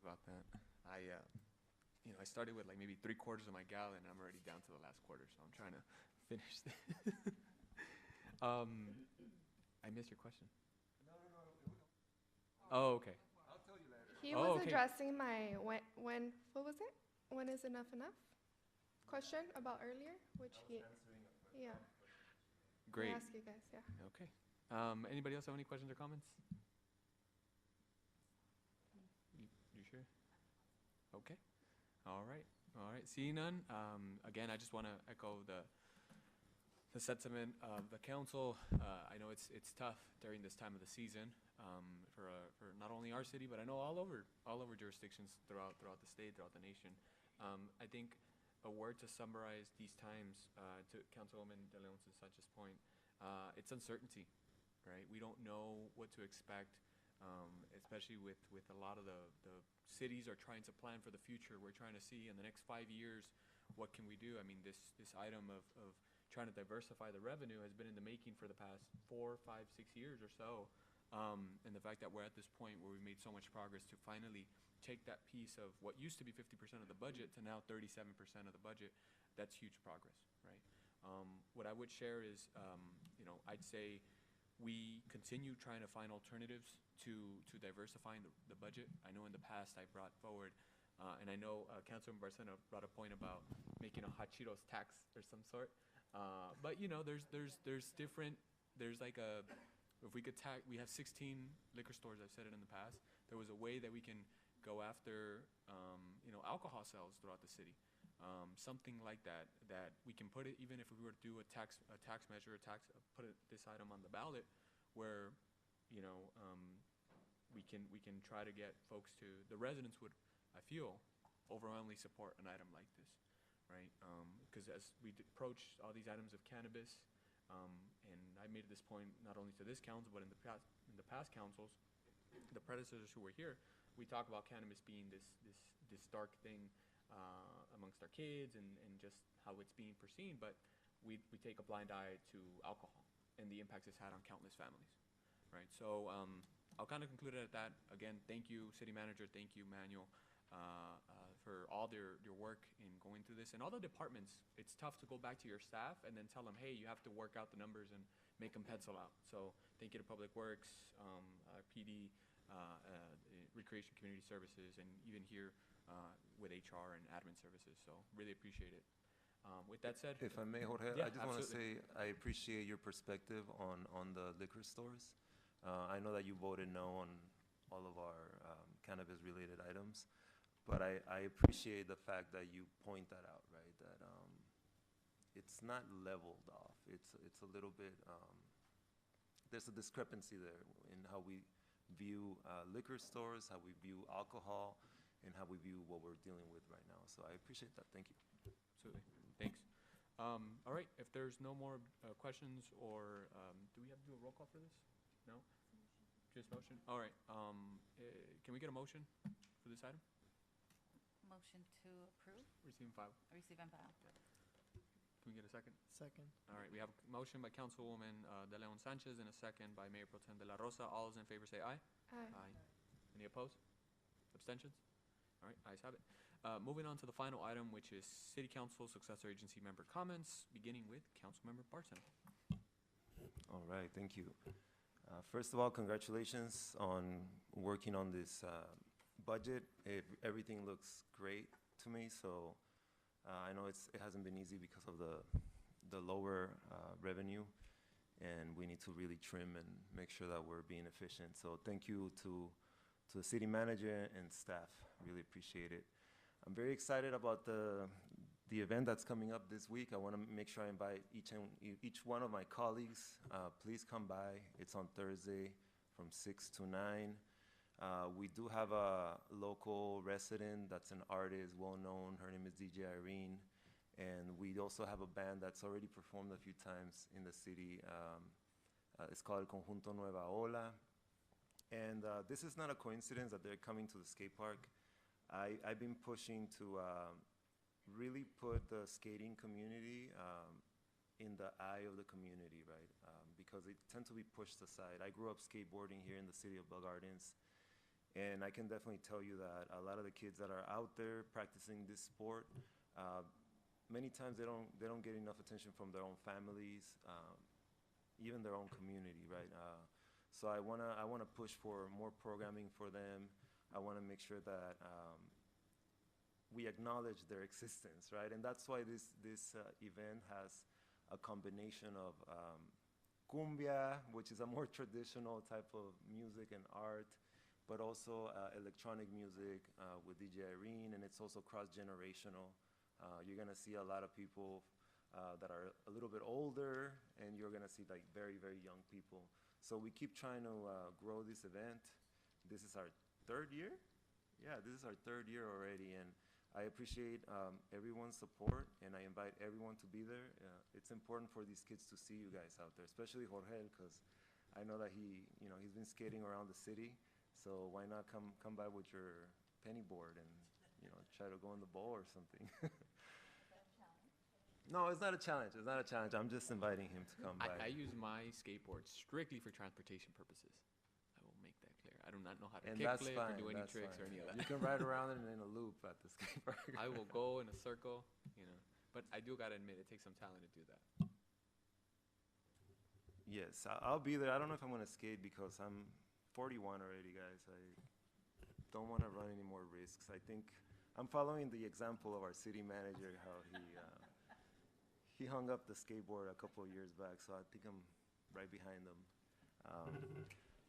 B: About that, I started with like maybe 3/4 of my gallon, and I'm already down to the last quarter, so I'm trying to finish this. I missed your question.
D: No.
B: Oh, okay.
D: I'll tell you later.
E: He
B: Oh,
E: was
B: okay.
E: addressing my what was it? When is enough enough? Question about earlier, which he yeah.
B: Great.
E: I'll ask you guys, yeah.
B: Okay. Anybody else have any questions or comments? You sure? Okay. All right. Seeing none, again, I just want to echo the sentiment of the council. I know it's tough during this time of the season for not only our city, but I know all over jurisdictions throughout the state, throughout the nation. I think a word to summarize these times, to Councilwoman De Leon Sanchez's point, it's uncertainty, right? We don't know what to expect, especially with a lot of the cities are trying to plan for the future. We're trying to see in the next 5 years, what can we do? I mean, this item of trying to diversify the revenue has been in the making for the past 4, 5, 6 years or so. And the fact that we're at this point where we made so much progress to finally take that piece of what used to be 50% of the budget to now 37% of the budget, that's huge progress, right? What I would share is, I'd say we continue trying to find alternatives to diversifying the budget. I know in the past I brought forward, and I know Councilman Barcena brought a point about making a hot Cheetos tax or some sort. But there's different, there's like if we could we have 16 liquor stores, I've said it in the past. There was a way that we can go after, alcohol sales throughout the city. Something like that we can put it, even if we were to do a tax measure, put this item on the ballot where, we can try to get folks the residents would, I feel, overwhelmingly support an item like this, right? Because as we approach all these items of cannabis, and I made this point not only to this council, but in the past councils, the predecessors who were here, we talk about cannabis being this dark thing amongst our kids and just how it's being perceived, but we take a blind eye to alcohol and the impacts it's had on countless families, right? So I'll kind of conclude it at that. Again, thank you, City Manager, thank you, Manuel, for all your work in going through this. And all the departments, it's tough to go back to your staff and then tell them, hey, you have to work out the numbers and make them pencil out. So thank you to Public Works, PD, Recreation Community Services, and even here with HR and admin services. So really appreciate it. With that said,
D: If I may, Jorge,
B: yeah,
D: I just want to
B: absolutely.
D: say I appreciate your perspective on the liquor stores. I know that you voted no on all of our cannabis-related items, but I appreciate the fact that you point that out, right? That it's not leveled off. It's a little bit, there's a discrepancy there in how we view liquor stores, how we view alcohol, and how we view what we're dealing with right now. So I appreciate that. Thank you.
B: Absolutely. Thanks. All right, if there's no more questions, or do we have to do a roll call for this? No? Just motion? All right. Can we get a motion for this item?
C: Motion to approve,
B: Receive and file.
C: receive and file.
B: Can we get a second?
J: Second.
B: All right, we have a motion by Councilwoman De Leon Sanchez and a second by Mayor Pro Tem De La Rosa. All those in favor say aye.
E: Aye.
B: Any opposed? Abstentions? All right, ayes have it. Moving on to the final item, which is City Council Successor Agency Member Comments, beginning with Councilmember Barton.
D: All right, thank you. First of all, congratulations on working on this budget. Everything looks great to me, so I know it hasn't been easy because of the lower revenue, and we need to really trim and make sure that we're being efficient. So thank you to the city manager and staff. Really appreciate it. I'm very excited about the event that's coming up this week. I want to make sure I invite each one of my colleagues. Please come by. It's on Thursday from 6 to 9. We do have a local resident that's an artist, well-known. Her name is DJ Irene. And we also have a band that's already performed a few times in the city. It's called Conjunto Nueva Ola. And this is not a coincidence that they're coming to the skate park. I've been pushing to really put the skating community in the eye of the community, right? Because they tend to be pushed aside. I grew up skateboarding here in the city of Bell Gardens, and I can definitely tell you that a lot of the kids that are out there practicing this sport, many times they don't get enough attention from their own families, even their own community, right? So I wanna push for more programming for them. I wanna make sure that we acknowledge their existence, right? And that's why this event has a combination of cumbia, which is a more traditional type of music and art, but also electronic music with DJ Irene, and it's also cross-generational. You're gonna see a lot of people that are a little bit older, and you're gonna see like very, very young people. So we keep trying to grow this event. This is our third year? Yeah, this is our third year already, and I appreciate everyone's support, and I invite everyone to be there. It's important for these kids to see you guys out there, especially Jorge, because I know that he's been skating around the city. So why not come by with your penny board and try to go in the bowl or something? No, it's not a challenge. It's not a challenge. I'm just inviting him to come by.
B: I use my skateboard strictly for transportation purposes. I will make that clear. I do not know how to
D: And that's
B: kickflip or
D: fine.
B: do any
D: That's
B: tricks or
D: fine.
B: any of that.
D: You can ride around it in a loop at the skate park.
B: I will go in a circle, but I do gotta admit, it takes some talent to do that.
D: Yes, I'll be there. I don't know if I'm gonna skate because I'm 41 already, guys. I don't want to run any more risks. I think I'm following the example of our city manager, how he hung up the skateboard a couple of years back, so I think I'm right behind him.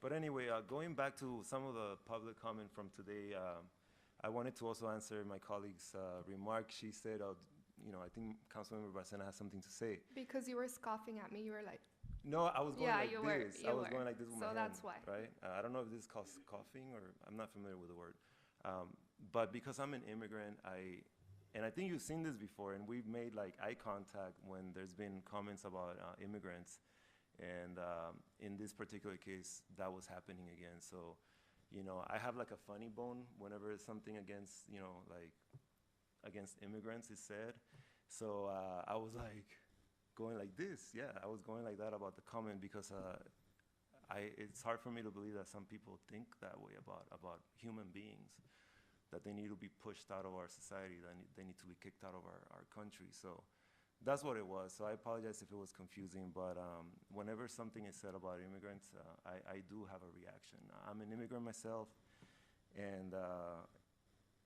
D: But anyway, going back to some of the public comment from today, I wanted to also answer my colleague's remark. She said, I think Councilmember Barcena has something to say.
E: Because you were scoffing at me, you were like,
D: No, I was going
E: Yeah,
D: like
E: you were,
D: this.
E: you
D: I was
E: were.
D: going like this with
E: So
D: my
E: that's
D: hand,
E: why.
D: right? I don't know if this is called coughing, or I'm not familiar with the word. But because I'm an immigrant, and I think you've seen this before, and we've made like eye contact when there's been comments about immigrants. And in this particular case, that was happening again. So, I have like a funny bone whenever it's something against, like against immigrants is said. So I was like going like this. Yeah, I was going like that about the comment because it's hard for me to believe that some people think that way about human beings, that they need to be pushed out of our society, that they need to be kicked out of our country. So that's what it was. So I apologize if it was confusing, but whenever something is said about immigrants, I do have a reaction. I'm an immigrant myself, and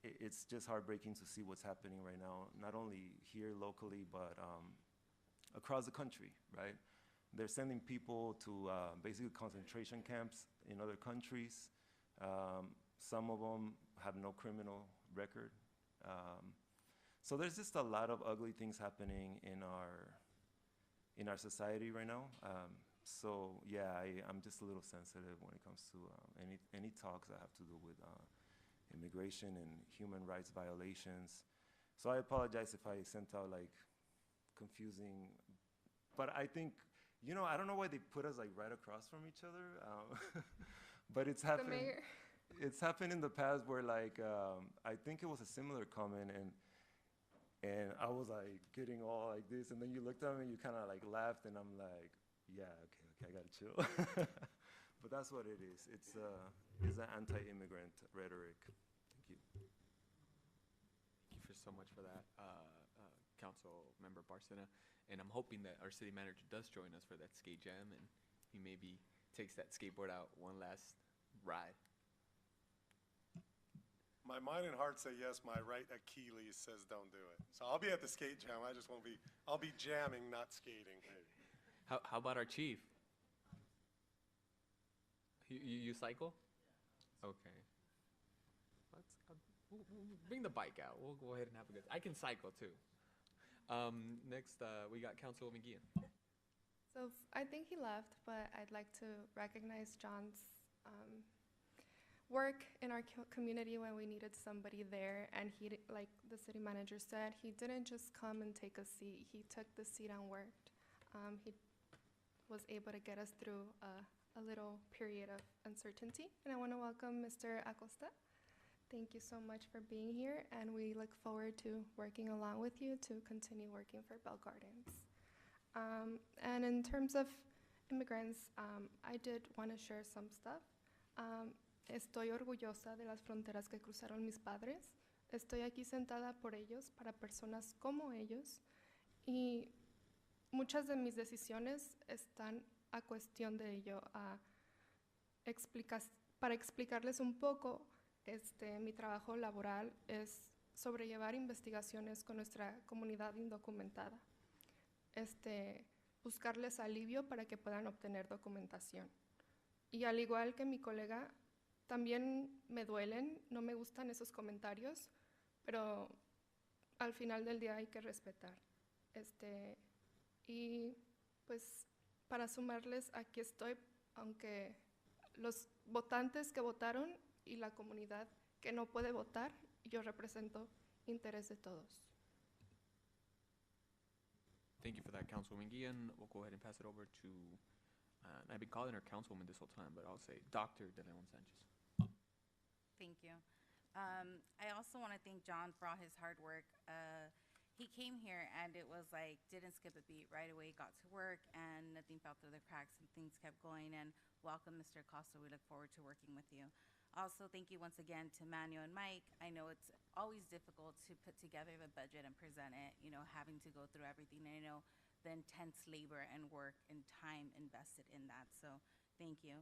D: it's just heartbreaking to see what's happening right now, not only here locally, but across the country, right? They're sending people to basically concentration camps in other countries. Some of them have no criminal record. So there's just a lot of ugly things happening in our society right now. So yeah, I'm just a little sensitive when it comes to any talks that have to do with immigration and human rights violations. So I apologize if I sent out like confusing, but I think, I don't know why they put us like right across from each other, but it's
E: The
D: happened.
E: mayor.
D: It's happened in the past where like I think it was a similar comment, and I was like getting all like this, and then you looked at me and you kind of like laughed, and I'm like, yeah, okay, I gotta chill. But that's what it is. It's an anti-immigrant rhetoric. Thank you.
B: Thank you so much for that, Council Member Barcena. And I'm hoping that our city manager does join us for that skate jam, and he maybe takes that skateboard out one last ride.
H: My mind and heart say yes, my right Achilles says don't do it. So I'll be at the skate jam, I'll be jamming, not skating.
B: How about our chief? You cycle? Okay. We'll bring the bike out. We'll go ahead and have a good. I can cycle too. Next, we got Councilwoman Guillen.
E: So I think he left, but I'd like to recognize John's work in our community when we needed somebody there. And he, like the city manager said, he didn't just come and take a seat. He took the seat and worked. He was able to get us through a little period of uncertainty. And I want to welcome Mr. Acosta. Thank you so much for being here, and we look forward to working along with you to continue working for Bell Gardens. And in terms of immigrants, I did want to share some stuff. Estoy orgullosa de las fronteras que cruzaron mis padres. Estoy aquí sentada por ellos, para personas como ellos, y muchas de mis decisiones están a cuestión de ello. Para explicarles un poco, mi trabajo laboral es sobrellevar investigaciones con nuestra comunidad indocumentada. Buscarles alivio para que puedan obtener documentación. Y al igual que mi colega, también me duelen, no me gustan esos comentarios, pero al final del día hay que respetar. Y pues para sumarles, aquí estoy, aunque los votantes que votaron y la comunidad que no puede votar, yo represento interés de todos.
B: Thank you for that, Councilwoman Guillen. We'll go ahead and pass it over to, I've been calling her Councilwoman this whole time, but I'll say Dr. De Leon Sanchez.
C: Thank you. I also want to thank John for all his hard work. He came here and it was like, didn't skip a beat, right away got to work and nothing fell through the cracks and things kept going. And welcome, Mr. Acosta. We look forward to working with you. Also, thank you once again to Manuel and Mike. I know it's always difficult to put together the budget and present it, having to go through everything. I know the intense labor and work and time invested in that, so thank you.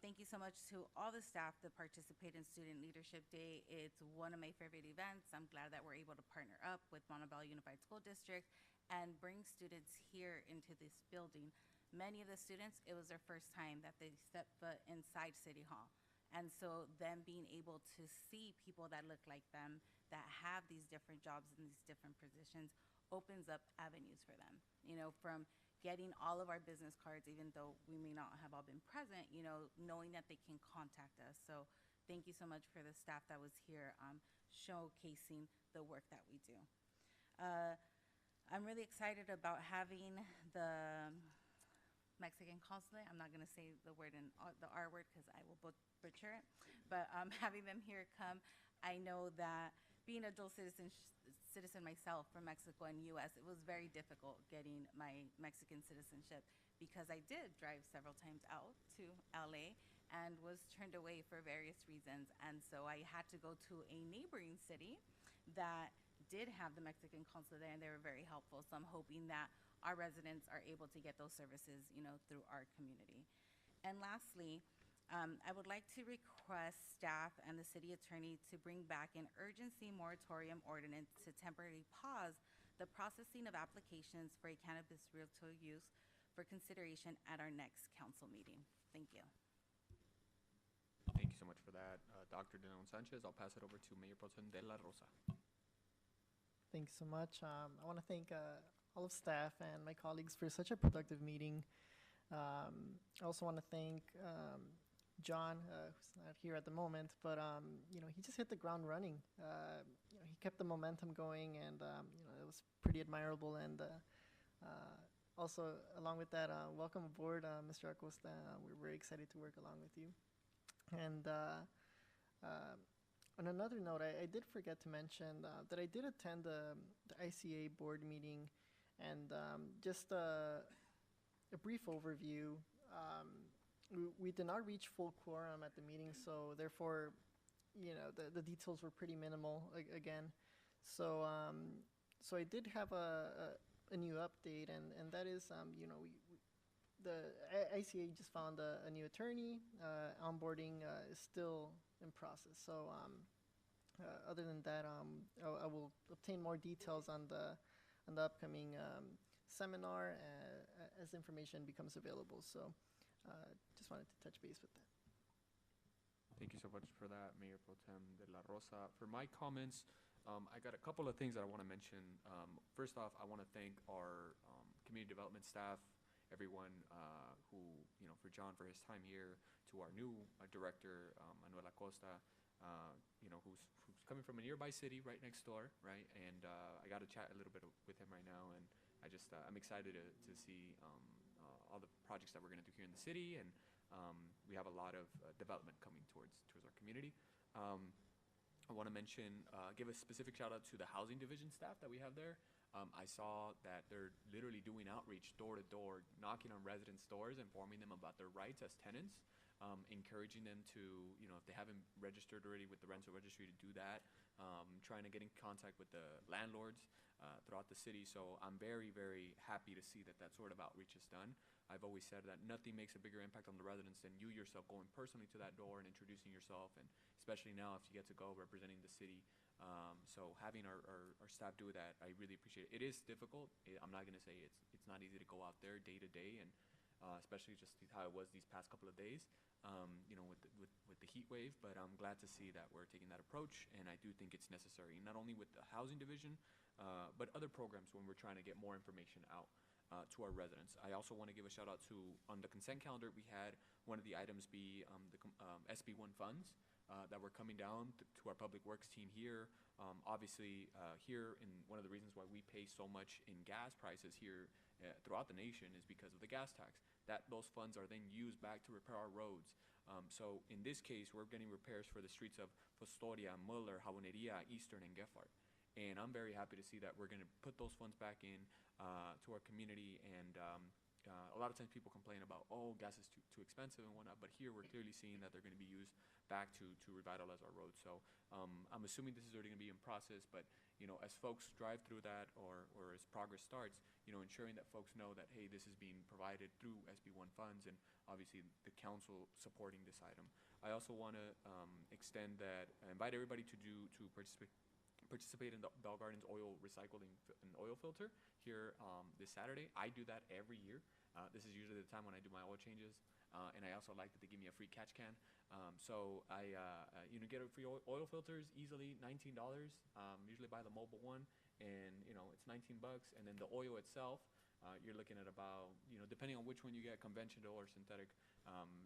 C: Thank you so much to all the staff that participate in Student Leadership Day. It's one of my favorite events. I'm glad that we're able to partner up with Montebello Unified School District and bring students here into this building. Many of the students, it was their first time that they stepped foot inside City Hall. And so them being able to see people that look like them, that have these different jobs and these different positions, opens up avenues for them. From getting all of our business cards, even though we may not have all been present, knowing that they can contact us. So thank you so much for the staff that was here showcasing the work that we do. I'm really excited about having the Mexican consulate. I'm not going to say the word in the R word because I will butcher it, but having them here come, I know that being a dual citizen myself from Mexico and U.S., it was very difficult getting my Mexican citizenship because I did drive several times out to LA and was turned away for various reasons. And so I had to go to a neighboring city that did have the Mexican consulate there, and they were very helpful. So I'm hoping that our residents are able to get those services, through our community. And lastly, I would like to request staff and the city attorney to bring back an urgency moratorium ordinance to temporarily pause the processing of applications for a cannabis retail use for consideration at our next council meeting. Thank you.
B: Thank you so much for that, Dr. De Leon Sanchez. I'll pass it over to Mayor Pro Tem De La Rosa.
J: Thank you so much. I want to thank all of staff and my colleagues for such a productive meeting. I also want to thank John, who's not here at the moment, but he just hit the ground running. He kept the momentum going, and it was pretty admirable. And also, along with that, welcome aboard, Mr. Acosta. We're very excited to work along with you. And on another note, I did forget to mention that I did attend the ICA board meeting, and just a brief overview. We did not reach full quorum at the meeting, so therefore, the details were pretty minimal again. So I did have a new update, and that is, the ICA just found a new attorney. Onboarding is still in process. So other than that, I will obtain more details on the upcoming seminar as information becomes available. So just wanted to touch base with that.
B: Thank you so much for that, Mayor Pro Tem de la Rosa. For my comments, I got a couple of things that I want to mention. First off, I want to thank our community development staff, everyone who, for John for his time here, to our new director, Manuel Acosta, who's coming from a nearby city right next door, right? And I got to chat a little bit with him right now, and I'm excited to see all the projects that we're going to do here in the city, and we have a lot of development coming towards our community. I want to mention, give a specific shout out to the housing division staff that we have there. I saw that they're literally doing outreach door to door, knocking on residents' doors, informing them about their rights as tenants, encouraging them to, if they haven't registered already with the rental registry, to do that, trying to get in contact with the landlords throughout the city. So I'm very, very happy to see that sort of outreach is done. I've always said that nothing makes a bigger impact on the residents than you yourself going personally to that door and introducing yourself, and especially now if you get to go representing the city. So having our staff do that, I really appreciate it. It is difficult. I'm not going to say it's not easy to go out there day to day, and especially just how it was these past couple of days, with the heat wave. But I'm glad to see that we're taking that approach, and I do think it's necessary, not only with the housing division, but other programs when we're trying to get more information out to our residents. I also want to give a shout out to, on the consent calendar, we had one of the items be the SB1 funds that were coming down to our public works team here. Obviously, here, in one of the reasons why we pay so much in gas prices here throughout the nation is because of the gas tax. Those funds are then used back to repair our roads. So in this case, we're getting repairs for the streets of Fostoria, Muller, Jaboneria, Eastern, and Geffard. And I'm very happy to see that we're going to put those funds back in to our community. And a lot of times people complain about, gas is too expensive and whatnot. But here we're clearly seeing that they're going to be used back to revitalize our roads. So I'm assuming this is already going to be in process. But as folks drive through that, or as progress starts, ensuring that folks know that, hey, this is being provided through SB1 funds, and obviously the council supporting this item. I also want to invite everybody to participate in the Bell Gardens oil recycling and oil filter here this Saturday. I do that every year. This is usually the time when I do my oil changes, and I also like that they give me a free catch can. So I get a free oil filters easily, $19. Usually buy the mobile one, and it's $19. And then the oil itself, you're looking at about, depending on which one you get, conventional or synthetic,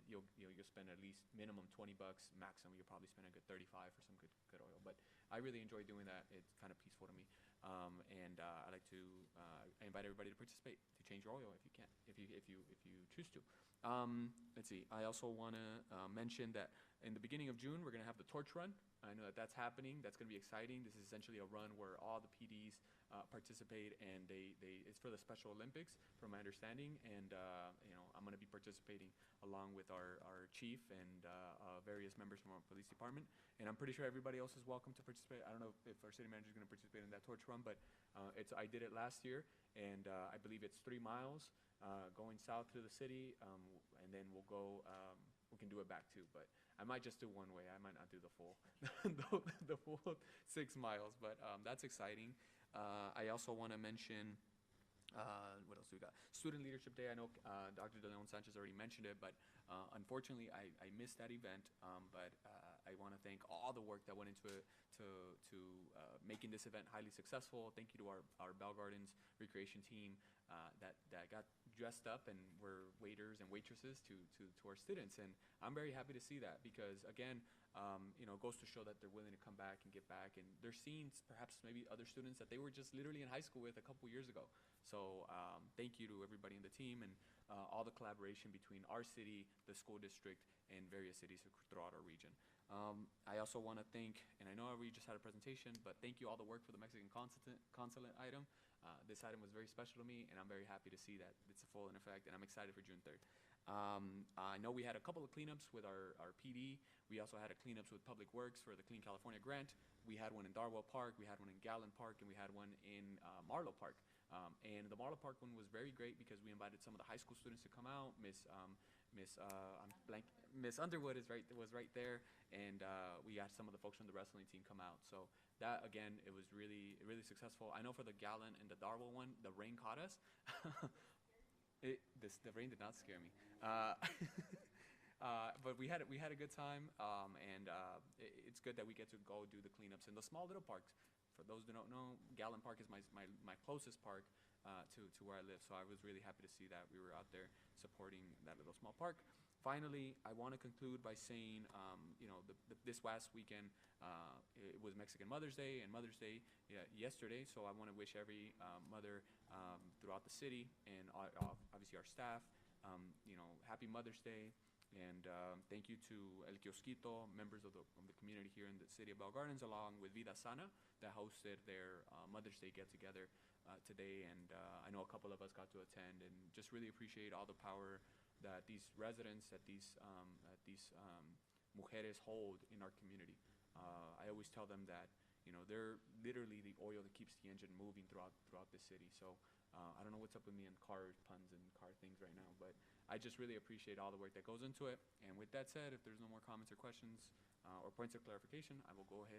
B: you'll spend at least minimum $20. Maximum, you'll probably spend a good $35 for some good oil. But I really enjoy doing that. It's kind of peaceful to me, and I like to invite everybody to participate, to change your oil if you can, if you choose to. Let's see. I also want to mention that in the beginning of June we're going to have the torch run. I know that's happening. That's going to be exciting. This is essentially a run where all the PDs participate, and it's for the Special Olympics, from my understanding. And I'm going to be participating along with our chief and various members from our police department. And I'm pretty sure everybody else is welcome to participate. I don't know if our city manager is going to participate in that torch run, but I did it last year, and I believe it's 3 miles going south through the city, and then we'll go. We can do it back too, but I might just do one way. I might not do the full the full 6 miles, but that's exciting. I also want to mention, what else do we got? Student Leadership Day. I know Dr. De Leon Sanchez already mentioned it, but unfortunately I missed that event. But I want to thank all the work that went into it to making this event highly successful. Thank you to our Bell Gardens recreation team that got dressed up and were waiters and waitresses to our students. And I'm very happy to see that because, again, it goes to show that they're willing to come back and get back. And they're seeing perhaps maybe other students that they were just literally in high school with a couple years ago. So thank you to everybody in the team and all the collaboration between our city, the school district, and various cities throughout our region. I also want to thank, and I know we just had a presentation, but thank you all the work for the Mexican consulate item. This item was very special to me, and I'm very happy to see that it's full in effect, and I'm excited for June 3rd. I know we had a couple of cleanups with our PD. We also had a cleanups with Public Works for the Clean California Grant. We had one in Darwell Park, we had one in Gallen Park, and we had one in Marlow Park. And the Marlow Park one was very great because we invited some of the high school students to come out. Miss Underwood was right there, and we had some of the folks from the wrestling team come out. So that, again, it was really successful. I know for the Gallen and the Darwell one, the rain caught us. The rain did not scare me. But we had a good time, and it's good that we get to go do the cleanups in the small little parks. For those who don't know, Gallen Park is my closest park to where I live, so I was really happy to see that we were out there supporting that little small park. Finally, I want to conclude by saying, this last weekend, it was Mexican Mother's Day and Mother's Day yesterday, so I want to wish every mother throughout the city and obviously our staff, happy Mother's Day. And thank you to El Kiosquito, members of the community here in the city of Bell Gardens, along with Vida Sana, that hosted their Mother's Day get-together today. And I know a couple of us got to attend, and just really appreciate all the power that these residents, that these mujeres hold in our community. I always tell them that they're literally the oil that keeps the engine moving throughout the city. So I don't know what's up with me and car puns and car things right now, but I just really appreciate all the work that goes into it. And with that said, if there's no more comments or questions or points of clarification, I will go ahead